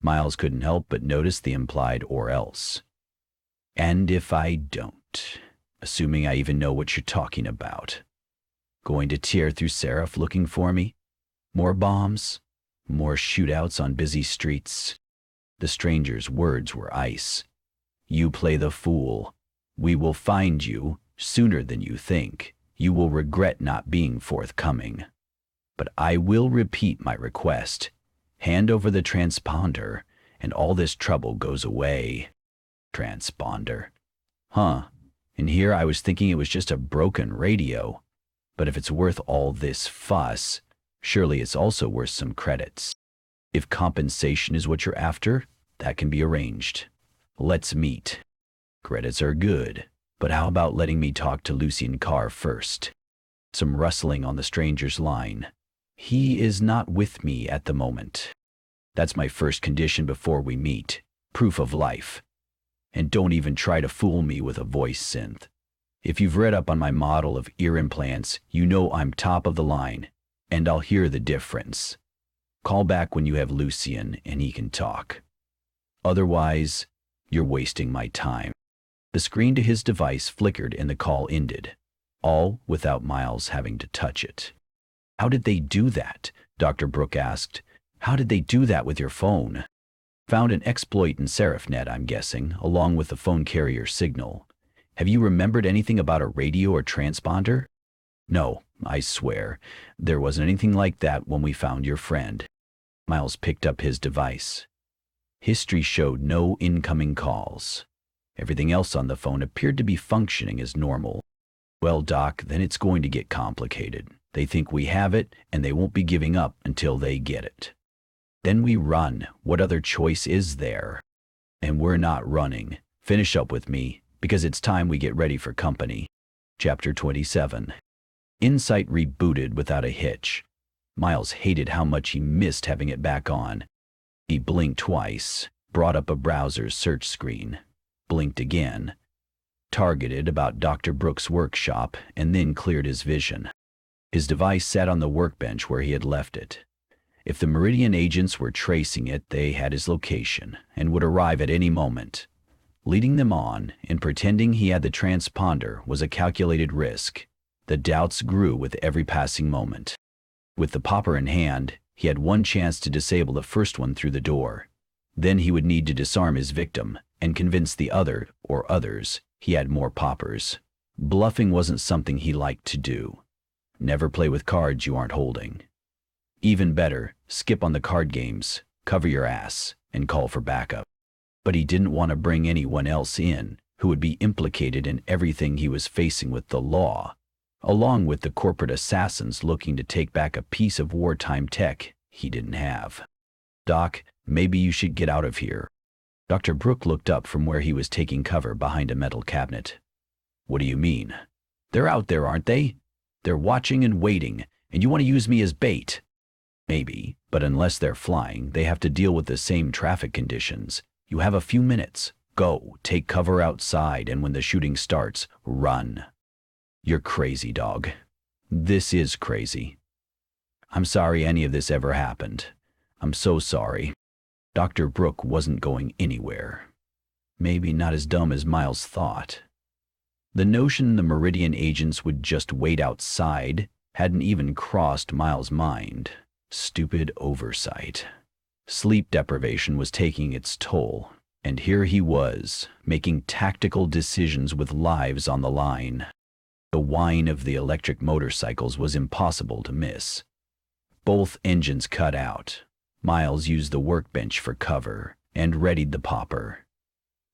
Miles couldn't help but notice the implied or else. And if I don't, assuming I even know what you're talking about, going to tear through Seraph looking for me? More bombs? More shootouts on busy streets? The stranger's words were ice. You play the fool. We will find you sooner than you think. You will regret not being forthcoming. But I will repeat my request. Hand over the transponder, and all this trouble goes away. Transponder. Huh. And here I was thinking it was just a broken radio. But if it's worth all this fuss, surely it's also worth some credits. If compensation is what you're after, that can be arranged. Let's meet. Credits are good, but how about letting me talk to Lucien Carr first? Some rustling on the stranger's line. He is not with me at the moment. That's my first condition before we meet. Proof of life. And don't even try to fool me with a voice synth. If you've read up on my model of ear implants, you know I'm top of the line, and I'll hear the difference. Call back when you have Lucien and he can talk. Otherwise, you're wasting my time. The screen to his device flickered and the call ended, all without Miles having to touch it. How did they do that? Dr. Brooke asked. How did they do that with your phone? Found an exploit in SeraphNet, I'm guessing, along with the phone carrier signal. Have you remembered anything about a radio or transponder? No, I swear. There wasn't anything like that when we found your friend. Miles picked up his device. History showed no incoming calls. Everything else on the phone appeared to be functioning as normal. Well, Doc, then it's going to get complicated. They think we have it, and they won't be giving up until they get it. Then we run. What other choice is there? And we're not running. Finish up with me, because it's time we get ready for company. Chapter 27. Insight rebooted without a hitch. Miles hated how much he missed having it back on. He blinked twice, brought up a browser's search screen, blinked again, targeted about Dr. Brooks' workshop, and then cleared his vision. His device sat on the workbench where he had left it. If the Meridian agents were tracing it, they had his location and would arrive at any moment. Leading them on and pretending he had the transponder was a calculated risk. The doubts grew with every passing moment. With the popper in hand, he had one chance to disable the first one through the door. Then he would need to disarm his victim and convince the other, or others, he had more poppers. Bluffing wasn't something he liked to do. Never play with cards you aren't holding. Even better, skip on the card games, cover your ass, and call for backup. But he didn't want to bring anyone else in who would be implicated in everything he was facing with the law, along with the corporate assassins looking to take back a piece of wartime tech he didn't have. Doc, maybe you should get out of here. Dr. Brooke looked up from where he was taking cover behind a metal cabinet. What do you mean? They're out there, aren't they? They're watching and waiting, and you want to use me as bait. Maybe, but unless they're flying, they have to deal with the same traffic conditions. You have a few minutes. Go, take cover outside, and when the shooting starts, run. You're crazy, dog. This is crazy. I'm sorry any of this ever happened. I'm so sorry. Dr. Brooke wasn't going anywhere. Maybe not as dumb as Miles thought. The notion the Meridian agents would just wait outside hadn't even crossed Miles' mind. Stupid oversight. Sleep deprivation was taking its toll, and here he was, making tactical decisions with lives on the line. The whine of the electric motorcycles was impossible to miss. Both engines cut out. Miles used the workbench for cover and readied the popper.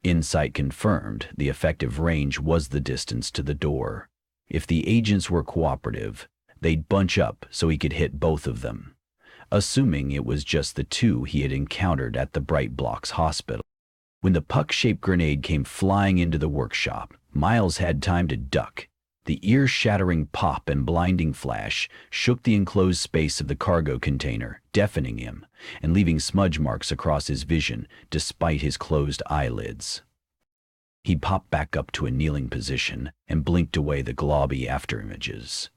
Insight confirmed the effective range was the distance to the door. If the agents were cooperative, they'd bunch up so he could hit both of them, assuming it was just the two he had encountered at the Bright Blocks hospital. When the puck-shaped grenade came flying into the workshop, Miles had time to duck. The ear-shattering pop and blinding flash shook the enclosed space of the cargo container, deafening him and leaving smudge marks across his vision despite his closed eyelids. He popped back up to a kneeling position and blinked away the globby afterimages.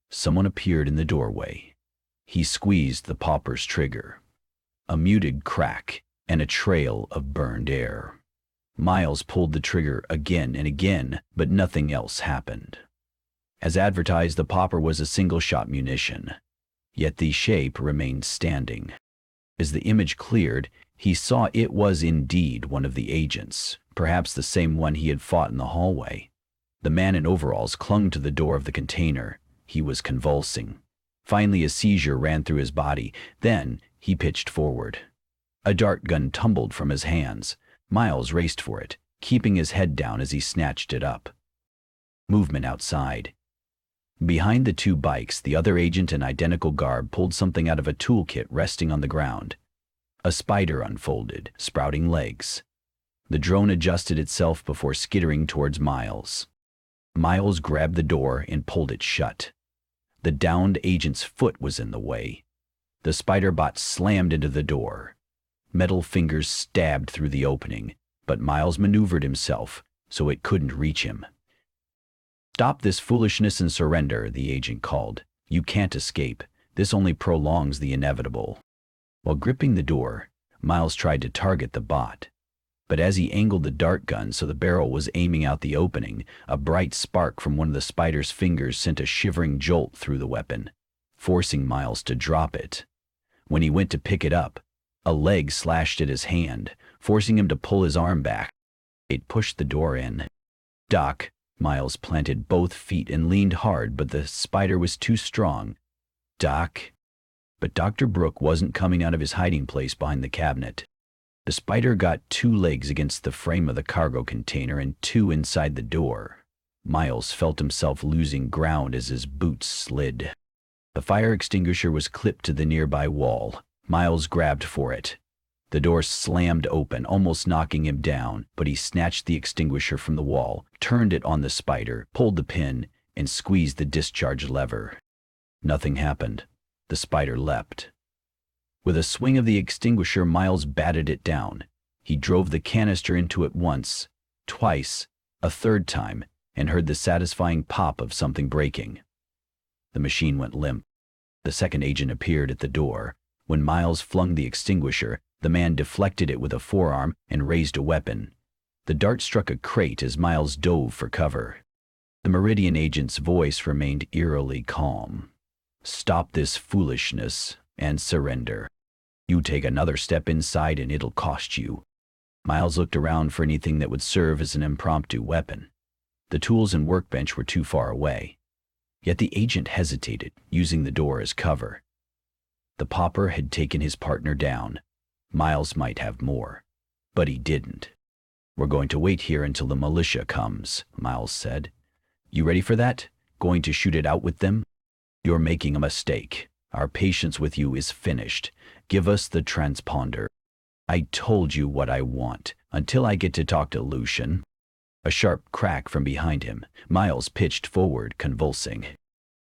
Someone appeared in the doorway. He squeezed the popper's trigger. A muted crack and a trail of burned air. Miles pulled the trigger again and again, but nothing else happened. As advertised, the popper was a single-shot munition, yet the shape remained standing. As the image cleared, he saw it was indeed one of the agents, perhaps the same one he had fought in the hallway. The man in overalls clung to the door of the container. He was convulsing. Finally, a seizure ran through his body. Then he pitched forward. A dart gun tumbled from his hands. Miles raced for it, keeping his head down as he snatched it up. Movement outside. Behind the two bikes, the other agent in identical garb pulled something out of a toolkit resting on the ground. A spider unfolded, sprouting legs. The drone adjusted itself before skittering towards Miles. Miles grabbed the door and pulled it shut. The downed agent's foot was in the way. The spider bot slammed into the door. Metal fingers stabbed through the opening, but Miles maneuvered himself so it couldn't reach him. "Stop this foolishness and surrender," the agent called. "You can't escape. This only prolongs the inevitable." While gripping the door, Miles tried to target the bot. But as he angled the dart gun so the barrel was aiming out the opening, a bright spark from one of the spider's fingers sent a shivering jolt through the weapon, forcing Miles to drop it. When he went to pick it up, a leg slashed at his hand, forcing him to pull his arm back. It pushed the door in. "Doc," Miles planted both feet and leaned hard, but the spider was too strong. "Doc?" But Dr. Brooke wasn't coming out of his hiding place behind the cabinet. The spider got 2 legs against the frame of the cargo container and 2 inside the door. Miles felt himself losing ground as his boots slid. The fire extinguisher was clipped to the nearby wall. Miles grabbed for it. The door slammed open, almost knocking him down, but he snatched the extinguisher from the wall, turned it on the spider, pulled the pin, and squeezed the discharge lever. Nothing happened. The spider leapt. With a swing of the extinguisher, Miles batted it down. He drove the canister into it once, twice, a third time, and heard the satisfying pop of something breaking. The machine went limp. The second agent appeared at the door. When Miles flung the extinguisher, the man deflected it with a forearm and raised a weapon. The dart struck a crate as Miles dove for cover. The Meridian agent's voice remained eerily calm. "Stop this foolishness and surrender. You take another step inside and it'll cost you." Miles looked around for anything that would serve as an impromptu weapon. The tools and workbench were too far away. Yet the agent hesitated, using the door as cover. The pauper had taken his partner down. Miles might have more, but he didn't. "We're going to wait here until the militia comes," Miles said. "You ready for that? Going to shoot it out with them?" "You're making a mistake. Our patience with you is finished. Give us the transponder." "I told you what I want, until I get to talk to Lucian." A sharp crack from behind him. Miles pitched forward, convulsing.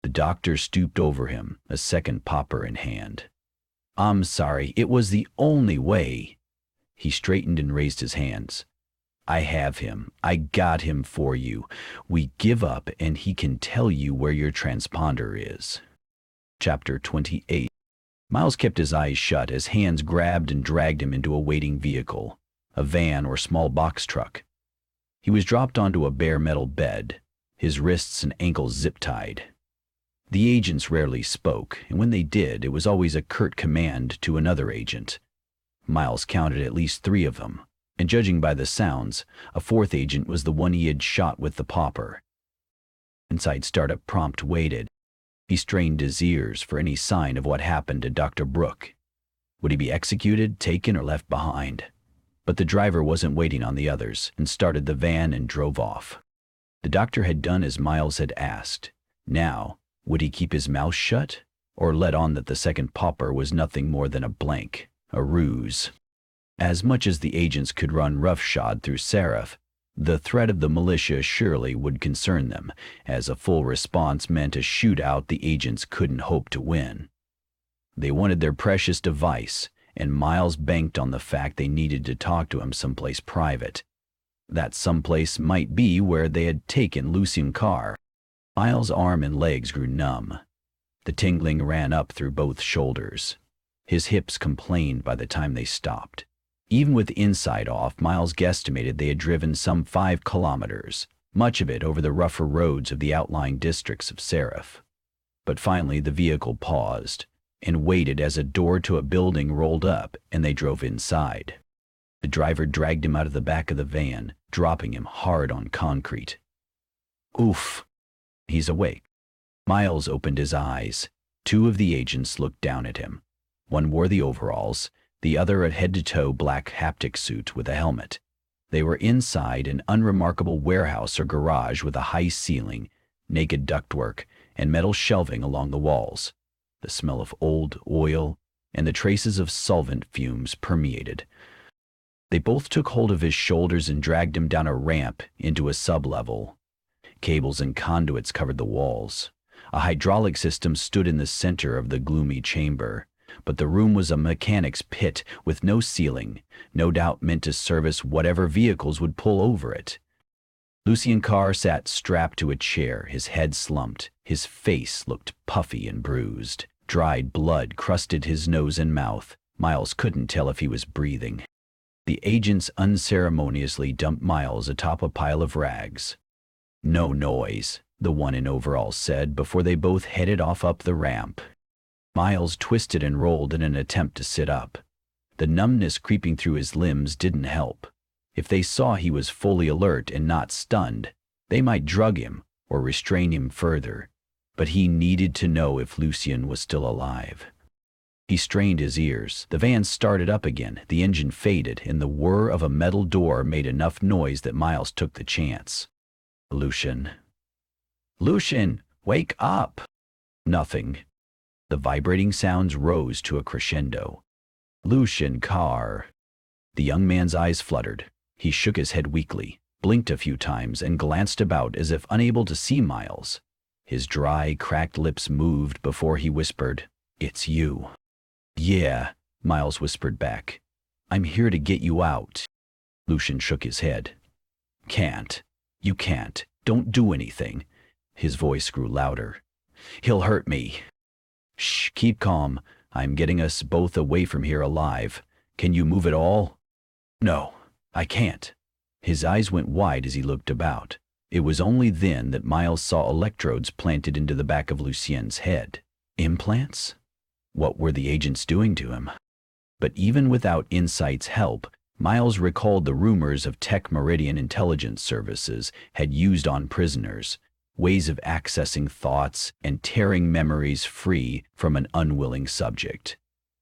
The doctor stooped over him, a second popper in hand. "I'm sorry, it was the only way." He straightened and raised his hands. "I have him. I got him for you. We give up and he can tell you where your transponder is." Chapter 28. Miles kept his eyes shut as hands grabbed and dragged him into a waiting vehicle, a van or small box truck. He was dropped onto a bare metal bed, his wrists and ankles zip-tied. The agents rarely spoke, and when they did, it was always a curt command to another agent. Miles counted at least 3 of them, and judging by the sounds, a 4th agent was the one he had shot with the pauper. Inside Startup Prompt waited. He strained his ears for any sign of what happened to Dr. Brooke. Would he be executed, taken, or left behind? But the driver wasn't waiting on the others, and started the van and drove off. The doctor had done as Miles had asked. Now, would he keep his mouth shut, or let on that the second pauper was nothing more than a blank, a ruse? As much as the agents could run roughshod through Seraph, the threat of the militia surely would concern them, as a full response meant a shootout the agents couldn't hope to win. They wanted their precious device, and Miles banked on the fact they needed to talk to him someplace private. That someplace might be where they had taken Lucian Carr. Miles' arm and legs grew numb. The tingling ran up through both shoulders. His hips complained by the time they stopped. Even with inside off, Miles guesstimated they had driven some 5 kilometers, much of it over the rougher roads of the outlying districts of Seraph. But finally the vehicle paused and waited as a door to a building rolled up and they drove inside. The driver dragged him out of the back of the van, dropping him hard on concrete. Oof! He's awake. Miles opened his eyes. 2 of the agents looked down at him. One wore the overalls, the other a head-to-toe black haptic suit with a helmet. They were inside an unremarkable warehouse or garage with a high ceiling, naked ductwork, and metal shelving along the walls. The smell of old oil and the traces of solvent fumes permeated. They both took hold of his shoulders and dragged him down a ramp into a sublevel. Cables and conduits covered the walls. A hydraulic system stood in the center of the gloomy chamber, but the room was a mechanic's pit with no ceiling, no doubt meant to service whatever vehicles would pull over it. Lucien Carr sat strapped to a chair, his head slumped. His face looked puffy and bruised. Dried blood crusted his nose and mouth. Miles couldn't tell if he was breathing. The agents unceremoniously dumped Miles atop a pile of rags. "No noise," the one in overalls said before they both headed off up the ramp. Miles twisted and rolled in an attempt to sit up. The numbness creeping through his limbs didn't help. If they saw he was fully alert and not stunned, they might drug him or restrain him further. But he needed to know if Lucien was still alive. He strained his ears. The van started up again. The engine faded, and the whir of a metal door made enough noise that Miles took the chance. "Lucien. Lucien, wake up!" Nothing. The vibrating sounds rose to a crescendo. "Lucien Carr." The young man's eyes fluttered. He shook his head weakly, blinked a few times, and glanced about as if unable to see Miles. His dry, cracked lips moved before he whispered, "It's you." "Yeah," Miles whispered back. "I'm here to get you out." Lucien shook his head. "Can't. You can't. Don't do anything." His voice grew louder. "He'll hurt me." "Shh, keep calm. I'm getting us both away from here alive. Can you move at all?" "No, I can't." His eyes went wide as he looked about. It was only then that Miles saw electrodes planted into the back of Lucien's head. Implants? What were the agents doing to him? But even without Insight's help, Miles recalled the rumors of ex-Meridian intelligence services had used on prisoners, ways of accessing thoughts and tearing memories free from an unwilling subject.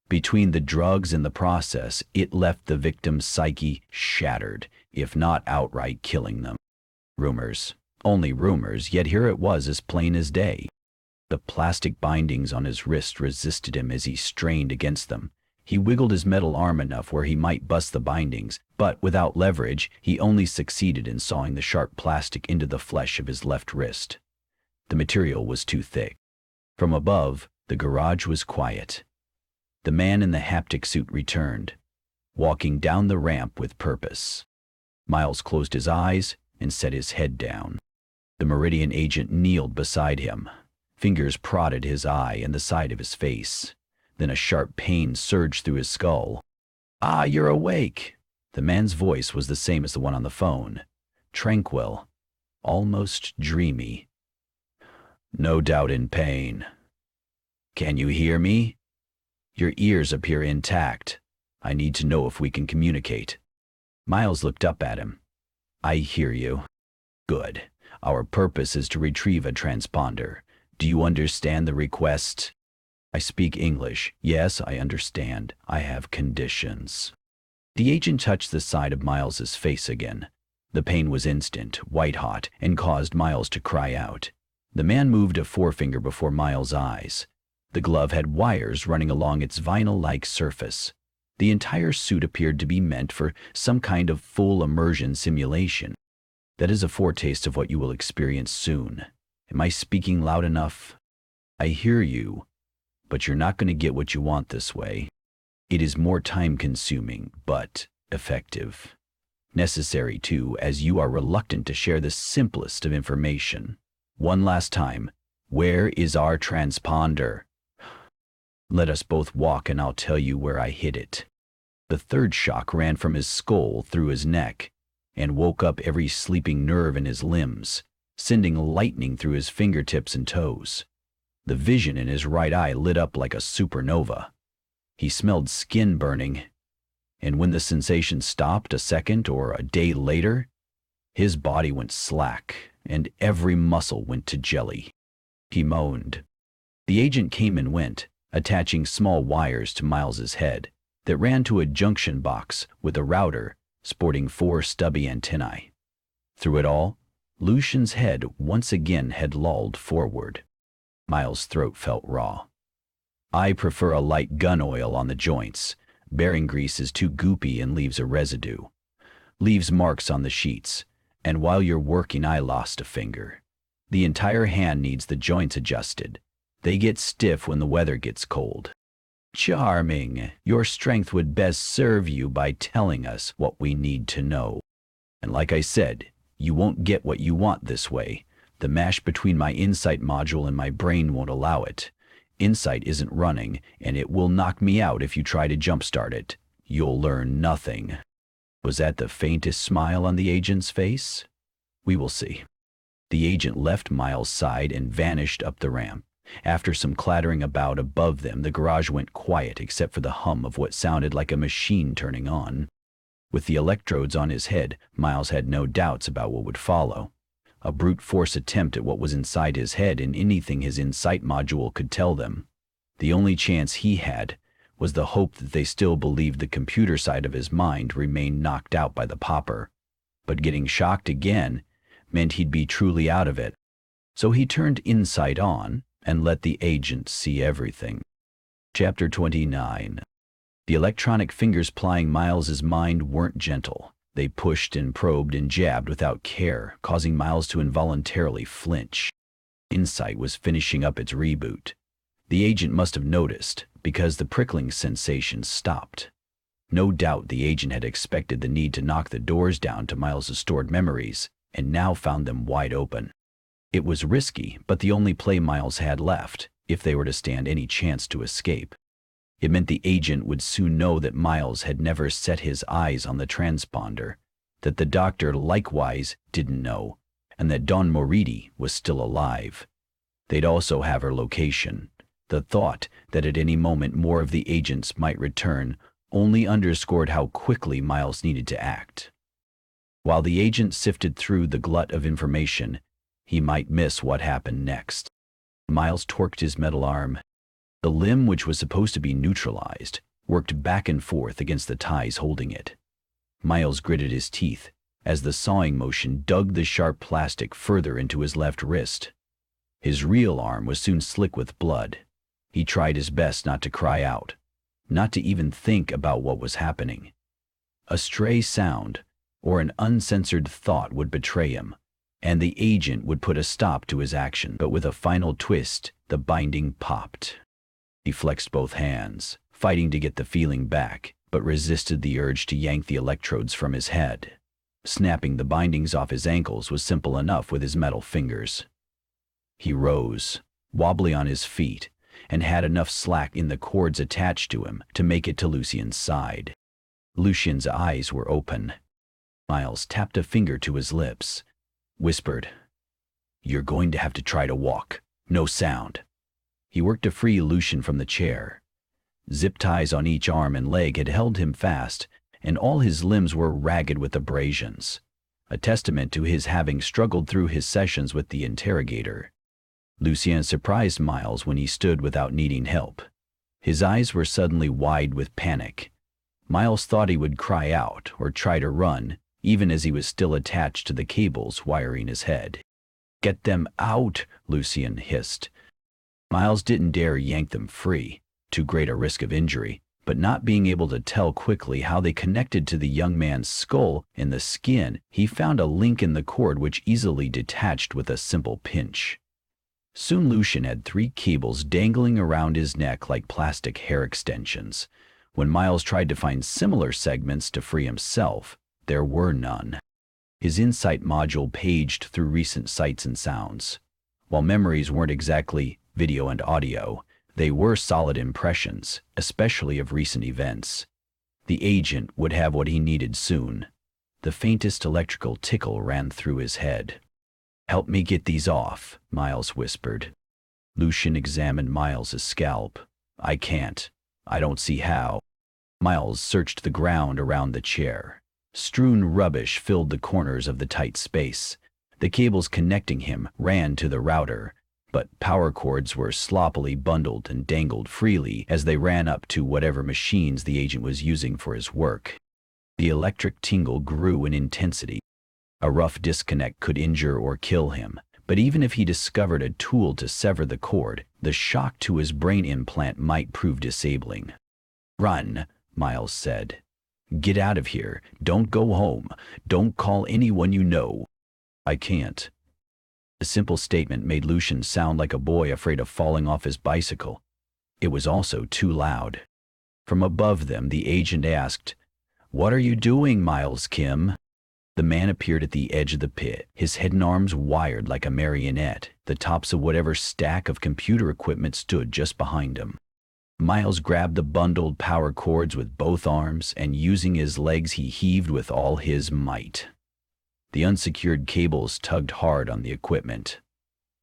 Between the drugs and the process, it left the victim's psyche shattered, if not outright killing them. Rumors. Only rumors, yet here it was as plain as day. The plastic bindings on his wrist resisted him as he strained against them. He wiggled his metal arm enough where he might bust the bindings, but without leverage, he only succeeded in sawing the sharp plastic into the flesh of his left wrist. The material was too thick. From above, the garage was quiet. The man in the haptic suit returned, walking down the ramp with purpose. Miles closed his eyes and set his head down. The Meridian agent kneeled beside him. Fingers prodded his eye and the side of his face. Then a sharp pain surged through his skull. "Ah, you're awake." The man's voice was the same as the one on the phone. Tranquil, almost dreamy. "No doubt in pain. Can you hear me? Your ears appear intact. I need to know if we can communicate." Miles looked up at him. "I hear you." "Good. Our purpose is to retrieve a transponder. Do you understand the request?" "I speak English. Yes, I understand. I have conditions." The agent touched the side of Miles's face again. The pain was instant, white-hot, and caused Miles to cry out. The man moved a forefinger before Miles' eyes. The glove had wires running along its vinyl-like surface. The entire suit appeared to be meant for some kind of full immersion simulation. "That is a foretaste of what you will experience soon. Am I speaking loud enough?" "I hear you, but you're not going to get what you want this way. It is more time-consuming, but effective. Necessary, too, as you are reluctant to share the simplest of information. One last time, where is our transponder?" "Let us both walk and I'll tell you where I hid it." The third shock ran from his skull through his neck and woke up every sleeping nerve in his limbs, sending lightning through his fingertips and toes. The vision in his right eye lit up like a supernova. He smelled skin burning, and when the sensation stopped a second or a day later, his body went slack and every muscle went to jelly. He moaned. The agent came and went, attaching small wires to Miles's head that ran to a junction box with a router sporting 4 stubby antennae. Through it all, Lucien's head once again had lolled forward. Miles' throat felt raw. "I prefer a light gun oil on the joints. Bearing grease is too goopy and leaves a residue. Leaves marks on the sheets, and while you're working I lost a finger. The entire hand needs the joints adjusted. They get stiff when the weather gets cold. Charming. Your strength would best serve you by telling us what we need to know. And like I said, you won't get what you want this way. The mash between my insight module and my brain won't allow it. Insight isn't running, and it will knock me out if you try to jumpstart it. You'll learn nothing. Was that the faintest smile on the agent's face? We will see. The agent left Miles' side and vanished up the ramp. After some clattering about above them, the garage went quiet except for the hum of what sounded like a machine turning on. With the electrodes on his head, Miles had no doubts about what would follow. A brute force attempt at what was inside his head and anything his insight module could tell them. The only chance he had was the hope that they still believed the computer side of his mind remained knocked out by the popper. But getting shocked again meant he'd be truly out of it. So he turned insight on and let the agent see everything. Chapter 29. The electronic fingers plying Miles's mind weren't gentle. They pushed and probed and jabbed without care, causing Miles to involuntarily flinch. Insight was finishing up its reboot. The agent must have noticed, because the prickling sensation stopped. No doubt the agent had expected the need to knock the doors down to Miles's stored memories, and now found them wide open. It was risky, but the only play Miles had left, if they were to stand any chance to escape. It meant the agent would soon know that Miles had never set his eyes on the transponder, that the doctor likewise didn't know, and that Dawn Moridi was still alive. They'd also have her location. The thought that at any moment more of the agents might return only underscored how quickly Miles needed to act. While the agent sifted through the glut of information, he might miss what happened next. Miles torqued his metal arm. The limb, which was supposed to be neutralized, worked back and forth against the ties holding it. Miles gritted his teeth as the sawing motion dug the sharp plastic further into his left wrist. His real arm was soon slick with blood. He tried his best not to cry out, not to even think about what was happening. A stray sound or an uncensored thought would betray him, and the agent would put a stop to his action. But with a final twist, the binding popped. He flexed both hands, fighting to get the feeling back, but resisted the urge to yank the electrodes from his head. Snapping the bindings off his ankles was simple enough with his metal fingers. He rose, wobbly on his feet, and had enough slack in the cords attached to him to make it to Lucien's side. Lucien's eyes were open. Miles tapped a finger to his lips, whispered, "You're going to have to try to walk. No sound." He worked to free Lucien from the chair. Zip ties on each arm and leg had held him fast, and all his limbs were ragged with abrasions, a testament to his having struggled through his sessions with the interrogator. Lucien surprised Miles when he stood without needing help. His eyes were suddenly wide with panic. Miles thought he would cry out or try to run, even as he was still attached to the cables wiring his head. "Get them out," Lucien hissed. Miles didn't dare yank them free, too great a risk of injury, but not being able to tell quickly how they connected to the young man's skull and the skin, he found a link in the cord which easily detached with a simple pinch. Soon Lucien had 3 cables dangling around his neck like plastic hair extensions. When Miles tried to find similar segments to free himself, there were none. His insight module paged through recent sights and sounds. While memories weren't exactly video and audio, they were solid impressions, especially of recent events. The agent would have what he needed soon. The faintest electrical tickle ran through his head. "Help me get these off," Miles whispered. Lucien examined Miles's scalp. "I can't. I don't see how." Miles searched the ground around the chair. Strewn rubbish filled the corners of the tight space. The cables connecting him ran to the router, but power cords were sloppily bundled and dangled freely as they ran up to whatever machines the agent was using for his work. The electric tingle grew in intensity. A rough disconnect could injure or kill him, but even if he discovered a tool to sever the cord, the shock to his brain implant might prove disabling. "Run!" Miles said. "Get out of here. Don't go home. Don't call anyone you know." "I can't." The simple statement made Lucian sound like a boy afraid of falling off his bicycle. It was also too loud. From above them, the agent asked, "What are you doing, Miles Kim?" The man appeared at the edge of the pit, his head and arms wired like a marionette. The tops of whatever stack of computer equipment stood just behind him. Miles grabbed the bundled power cords with both arms, and using his legs he heaved with all his might. The unsecured cables tugged hard on the equipment.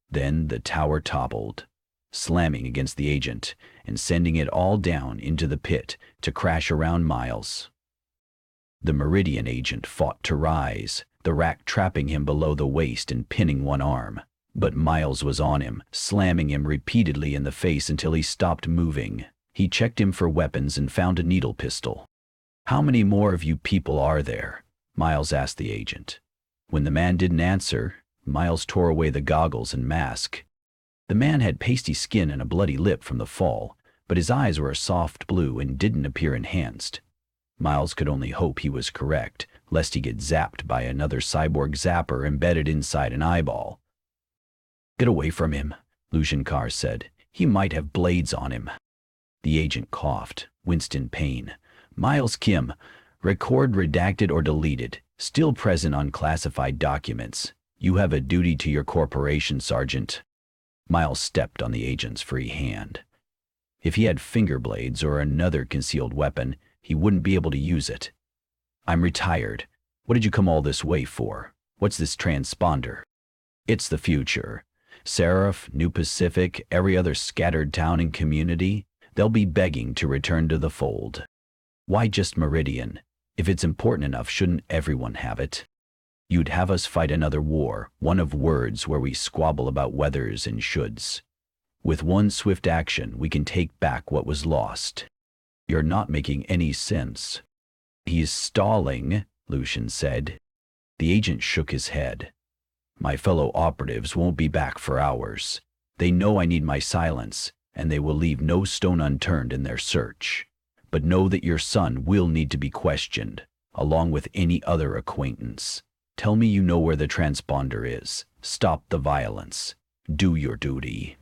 Then the tower toppled, slamming against the agent and sending it all down into the pit to crash around Miles. The Meridian agent fought to rise, the rack trapping him below the waist and pinning one arm. But Miles was on him, slamming him repeatedly in the face until he stopped moving. He checked him for weapons and found a needle pistol. "How many more of you people are there?" Miles asked the agent. When the man didn't answer, Miles tore away the goggles and mask. The man had pasty skin and a bloody lip from the fall, but his eyes were a soft blue and didn't appear enhanced. Miles could only hope he was correct, lest he get zapped by another cyborg zapper embedded inside an eyeball. "Get away from him," Lucian Carr said. "He might have blades on him." The agent coughed, winced in pain. "Miles Kim, record redacted or deleted, still present on classified documents. You have a duty to your corporation, Sergeant." Miles stepped on the agent's free hand. If he had finger blades or another concealed weapon, he wouldn't be able to use it. "I'm retired. What did you come all this way for? What's this transponder?" "It's the future. Seraph, New Pacific, every other scattered town and community, they'll be begging to return to the fold." "Why just Meridian? If it's important enough, shouldn't everyone have it?" "You'd have us fight another war, one of words where we squabble about whethers and shoulds. With one swift action, we can take back what was lost." "You're not making any sense." "He's stalling," Lucian said. The agent shook his head. "My fellow operatives won't be back for hours. They know I need my silence, and they will leave no stone unturned in their search. But know that your son will need to be questioned, along with any other acquaintance. Tell me you know where the transponder is. Stop the violence. Do your duty."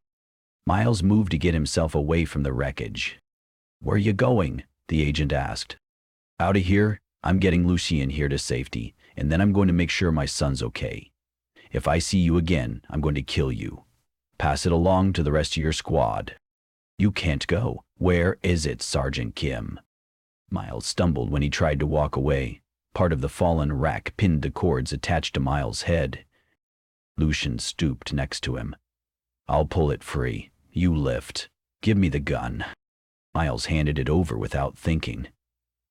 Miles moved to get himself away from the wreckage. "Where you going?" the agent asked. "Out of here. I'm getting Lucian here to safety, and then I'm going to make sure my son's okay. If I see you again, I'm going to kill you. Pass it along to the rest of your squad." "You can't go. Where is it, Sergeant Kim?" Miles stumbled when he tried to walk away. Part of the fallen rack pinned the cords attached to Miles' head. Lucian stooped next to him. "I'll pull it free. You lift. Give me the gun." Miles handed it over without thinking.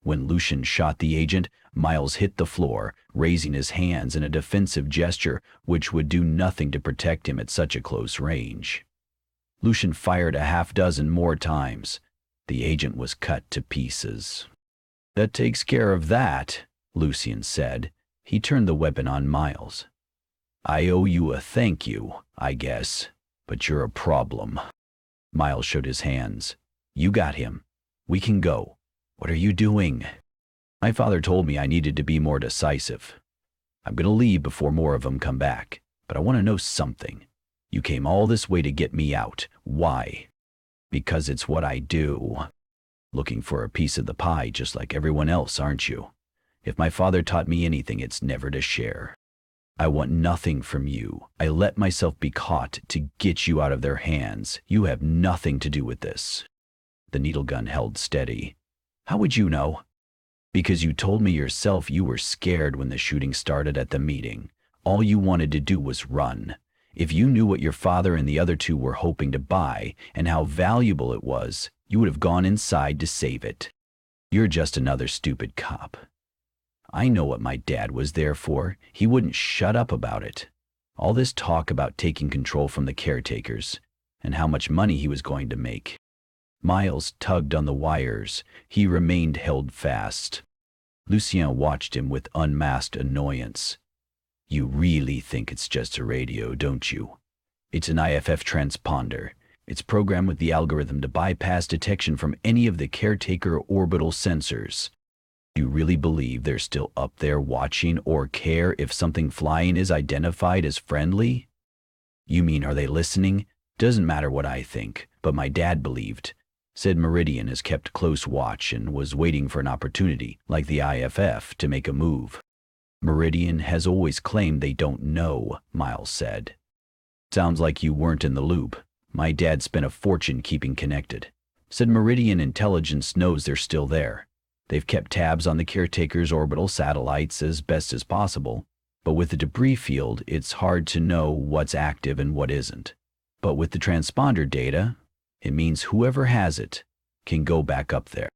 When Lucian shot the agent, Miles hit the floor, raising his hands in a defensive gesture which would do nothing to protect him at such a close range. Lucian fired a half-dozen more times. The agent was cut to pieces. "That takes care of that," Lucian said. He turned the weapon on Miles. "I owe you a thank you, I guess, but you're a problem." Miles showed his hands. "You got him. We can go." "What are you doing?" "My father told me I needed to be more decisive. I'm going to leave before more of them come back, but I want to know something. You came all this way to get me out. Why?" "Because it's what I do." "Looking for a piece of the pie just like everyone else, aren't you? If my father taught me anything, it's never to share. I want nothing from you. I let myself be caught to get you out of their hands. You have nothing to do with this." The needle gun held steady. "How would you know?" "Because you told me yourself you were scared when the shooting started at the meeting. All you wanted to do was run. If you knew what your father and the other two were hoping to buy and how valuable it was, you would have gone inside to save it. You're just another stupid cop. I know what my dad was there for. He wouldn't shut up about it. All this talk about taking control from the caretakers and how much money he was going to make." Miles tugged on the wires. He remained held fast. Lucien watched him with unmasked annoyance. "You really think it's just a radio, don't you? It's an IFF transponder. It's programmed with the algorithm to bypass detection from any of the caretaker orbital sensors. Do you really believe they're still up there watching or care if something flying is identified as friendly? You mean, are they listening? Doesn't matter what I think, but my dad believed. Said Meridian has kept close watch and was waiting for an opportunity, like the IFF, to make a move. Meridian has always claimed they don't know, Miles said. Sounds like you weren't in the loop. My dad spent a fortune keeping connected. Said Meridian intelligence knows they're still there. They've kept tabs on the caretaker's orbital satellites as best as possible, but with the debris field, it's hard to know what's active and what isn't. But with the transponder data, it means whoever has it can go back up there.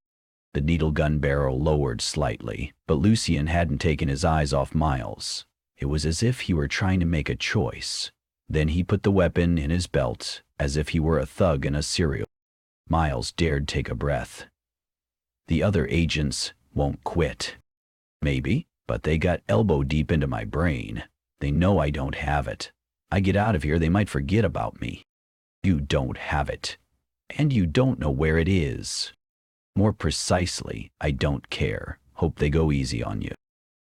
The needle gun barrel lowered slightly, but Lucien hadn't taken his eyes off Miles. It was as if he were trying to make a choice. Then he put the weapon in his belt, as if he were a thug in a serial. Miles dared take a breath. The other agents won't quit. Maybe, but they got elbow deep into my brain. They know I don't have it. I get out of here, they might forget about me. You don't have it. And you don't know where it is. More precisely, I don't care. Hope they go easy on you.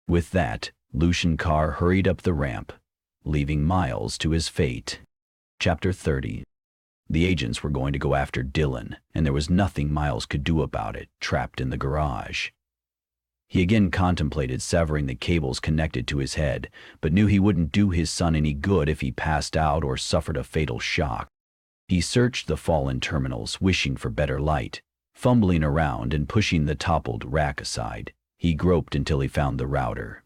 With that, Lucian Carr hurried up the ramp, leaving Miles to his fate. Chapter 30. The agents were going to go after Dylan, and there was nothing Miles could do about it, trapped in the garage. He again contemplated severing the cables connected to his head, but knew he wouldn't do his son any good if he passed out or suffered a fatal shock. He searched the fallen terminals, wishing for better light. Fumbling around and pushing the toppled rack aside, he groped until he found the router.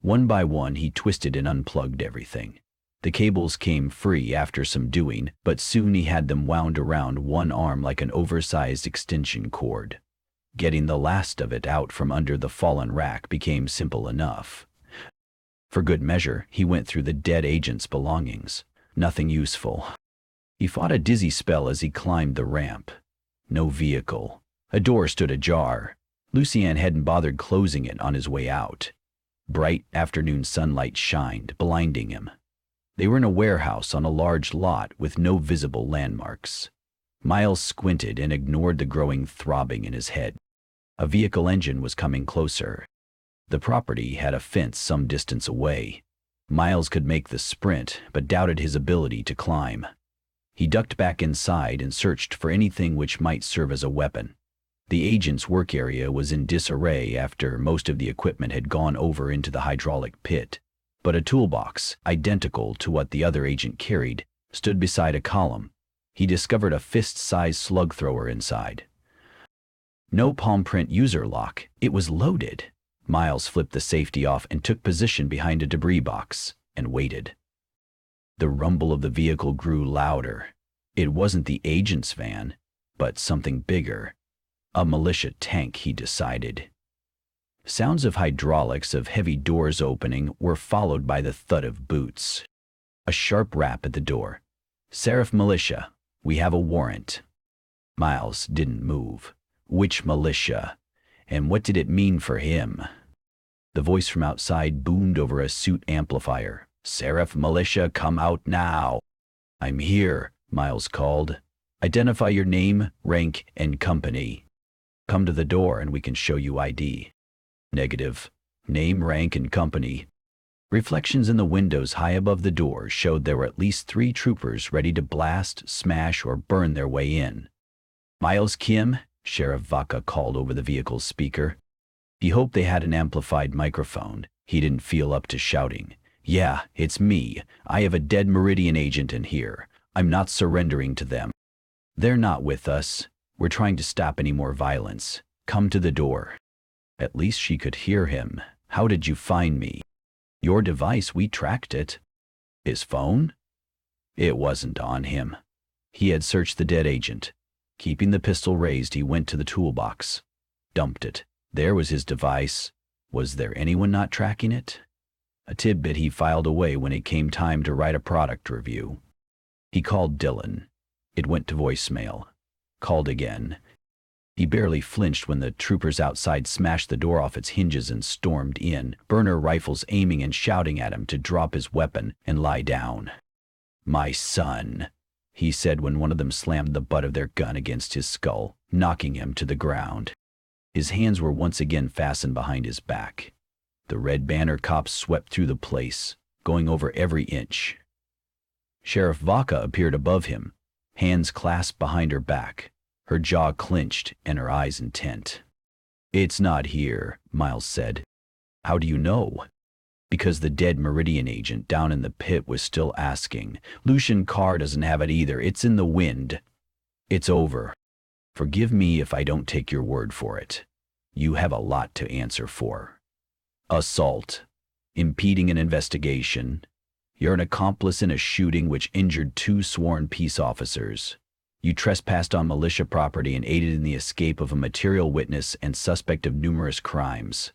One by one, he twisted and unplugged everything. The cables came free after some doing, but soon he had them wound around one arm like an oversized extension cord. Getting the last of it out from under the fallen rack became simple enough. For good measure, he went through the dead agent's belongings. Nothing useful. He fought a dizzy spell as he climbed the ramp. No vehicle. A door stood ajar. Lucien hadn't bothered closing it on his way out. Bright afternoon sunlight shined, blinding him. They were in a warehouse on a large lot with no visible landmarks. Miles squinted and ignored the growing throbbing in his head. A vehicle engine was coming closer. The property had a fence some distance away. Miles could make the sprint, but doubted his ability to climb. He ducked back inside and searched for anything which might serve as a weapon. The agent's work area was in disarray after most of the equipment had gone over into the hydraulic pit, but a toolbox, identical to what the other agent carried, stood beside a column. He discovered a fist-sized slug thrower inside. No palm print user lock. It was loaded. Miles flipped the safety off and took position behind a debris box and waited. The rumble of the vehicle grew louder. It wasn't the agent's van, but something bigger. A militia tank, he decided. Sounds of hydraulics of heavy doors opening were followed by the thud of boots. A sharp rap at the door. Seraph militia, we have a warrant. Miles didn't move. Which militia? And what did it mean for him? The voice from outside boomed over a suit amplifier. Seraph militia, come out now. I'm here, Miles called. Identify your name, rank, and company. Come to the door and we can show you ID. Negative. Name, rank, and company. Reflections in the windows high above the door showed there were at least 3 troopers ready to blast, smash, or burn their way in. Miles Kim, Sheriff Vaca called over the vehicle's speaker. He hoped they had an amplified microphone. He didn't feel up to shouting. Yeah, it's me. I have a dead Meridian agent in here. I'm not surrendering to them. They're not with us. We're trying to stop any more violence. Come to the door. At least she could hear him. How did you find me? Your device, we tracked it. His phone? It wasn't on him. He had searched the dead agent. Keeping the pistol raised, he went to the toolbox. Dumped it. There was his device. Was there anyone not tracking it? A tidbit he filed away when it came time to write a product review. He called Dylan. It went to voicemail. Called again. He barely flinched when the troopers outside smashed the door off its hinges and stormed in, burner rifles aiming and shouting at him to drop his weapon and lie down. My son. he said when one of them slammed the butt of their gun against his skull, knocking him to the ground. His hands were once again fastened behind his back. The Red Banner cops swept through the place, going over every inch. Sheriff Vaca appeared above him, hands clasped behind her back, her jaw clenched and her eyes intent. "It's not here," Miles said. "How do you know?" "Because the dead Meridian agent down in the pit was still asking. Lucian Carr doesn't have it either. It's in the wind. It's over. Forgive me if I don't take your word for it. You have a lot to answer for. Assault, impeding an investigation. You're an accomplice in a shooting which injured 2 sworn peace officers. You trespassed on militia property and aided in the escape of a material witness and suspect of numerous crimes.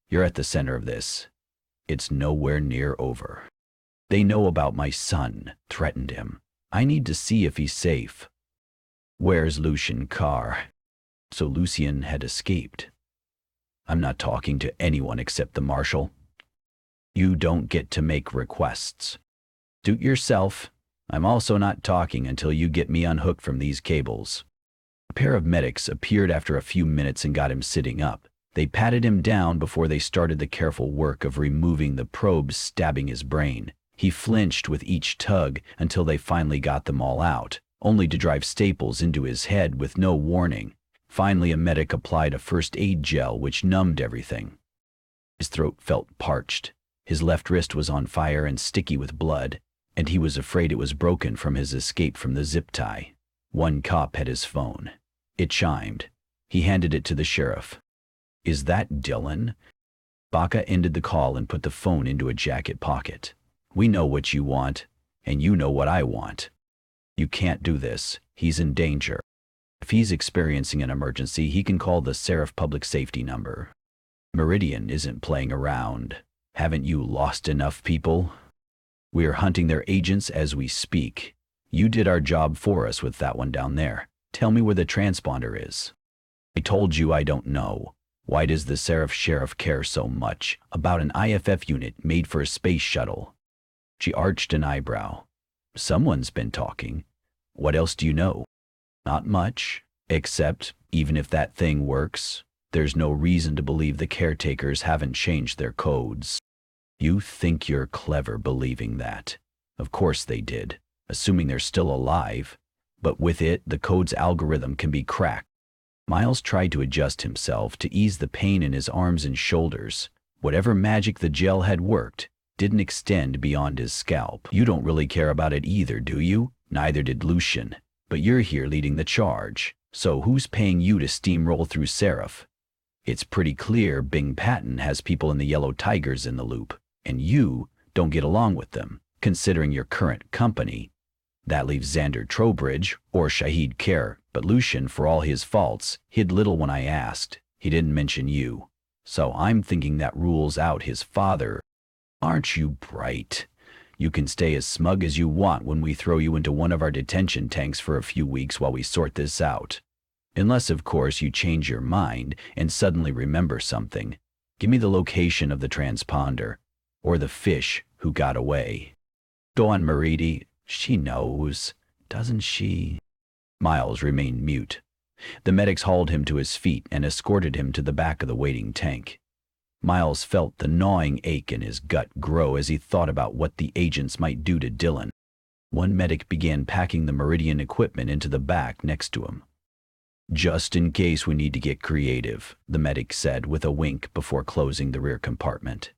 You're at the center of this. It's nowhere near over. They know about my son, threatened him. I need to see if he's safe. Where's Lucian Carr?" So Lucian had escaped. "I'm not talking to anyone except the marshal. You don't get to make requests. Suit yourself. I'm also not talking until you get me unhooked from these cables." A pair of medics appeared after a few minutes and got him sitting up. They patted him down before they started the careful work of removing the probes stabbing his brain. He flinched with each tug until they finally got them all out, only to drive staples into his head with no warning. Finally, a medic applied a first aid gel which numbed everything. His throat felt parched. His left wrist was on fire and sticky with blood, and he was afraid it was broken from his escape from the zip tie. One cop had his phone. It chimed. He handed it to the sheriff. "Is that Dylan?" Vaca ended the call and put the phone into a jacket pocket. "We know what you want, and you know what I want. You can't do this. He's in danger. If he's experiencing an emergency, he can call the Seraph public safety number. Meridian isn't playing around. Haven't you lost enough people? We're hunting their agents as we speak. You did our job for us with that one down there. Tell me where the transponder is." "I told you I don't know. Why does the Seraph sheriff care so much about an IFF unit made for a space shuttle?" She arched an eyebrow. "Someone's been talking. What else do you know?" "Not much, except, even if that thing works, there's no reason to believe the caretakers haven't changed their codes." "You think you're clever believing that. Of course they did, assuming they're still alive. But with it, the code's algorithm can be cracked." Miles tried to adjust himself to ease the pain in his arms and shoulders. Whatever magic the gel had worked didn't extend beyond his scalp. "You don't really care about it either, do you? Neither did Lucian. But you're here leading the charge. So who's paying you to steamroll through Seraph? It's pretty clear Bing Patton has people in the Yellow Tigers in the loop, and you don't get along with them, considering your current company. That leaves Xander Trowbridge or Shahid Kher, but Lucian, for all his faults, hid little when I asked. He didn't mention you. So I'm thinking that rules out his father. Aren't you bright? You can stay as smug as you want when we throw you into one of our detention tanks for a few weeks while we sort this out. Unless, of course, you change your mind and suddenly remember something. Give me the location of the transponder, or the fish who got away." "Go on, Meridi. She knows, doesn't she?" Miles remained mute. The medics hauled him to his feet and escorted him to the back of the waiting tank. Miles felt the gnawing ache in his gut grow as he thought about what the agents might do to Dylan. One medic began packing the Meridian equipment into the back next to him. "Just in case we need to get creative," the medic said with a wink before closing the rear compartment.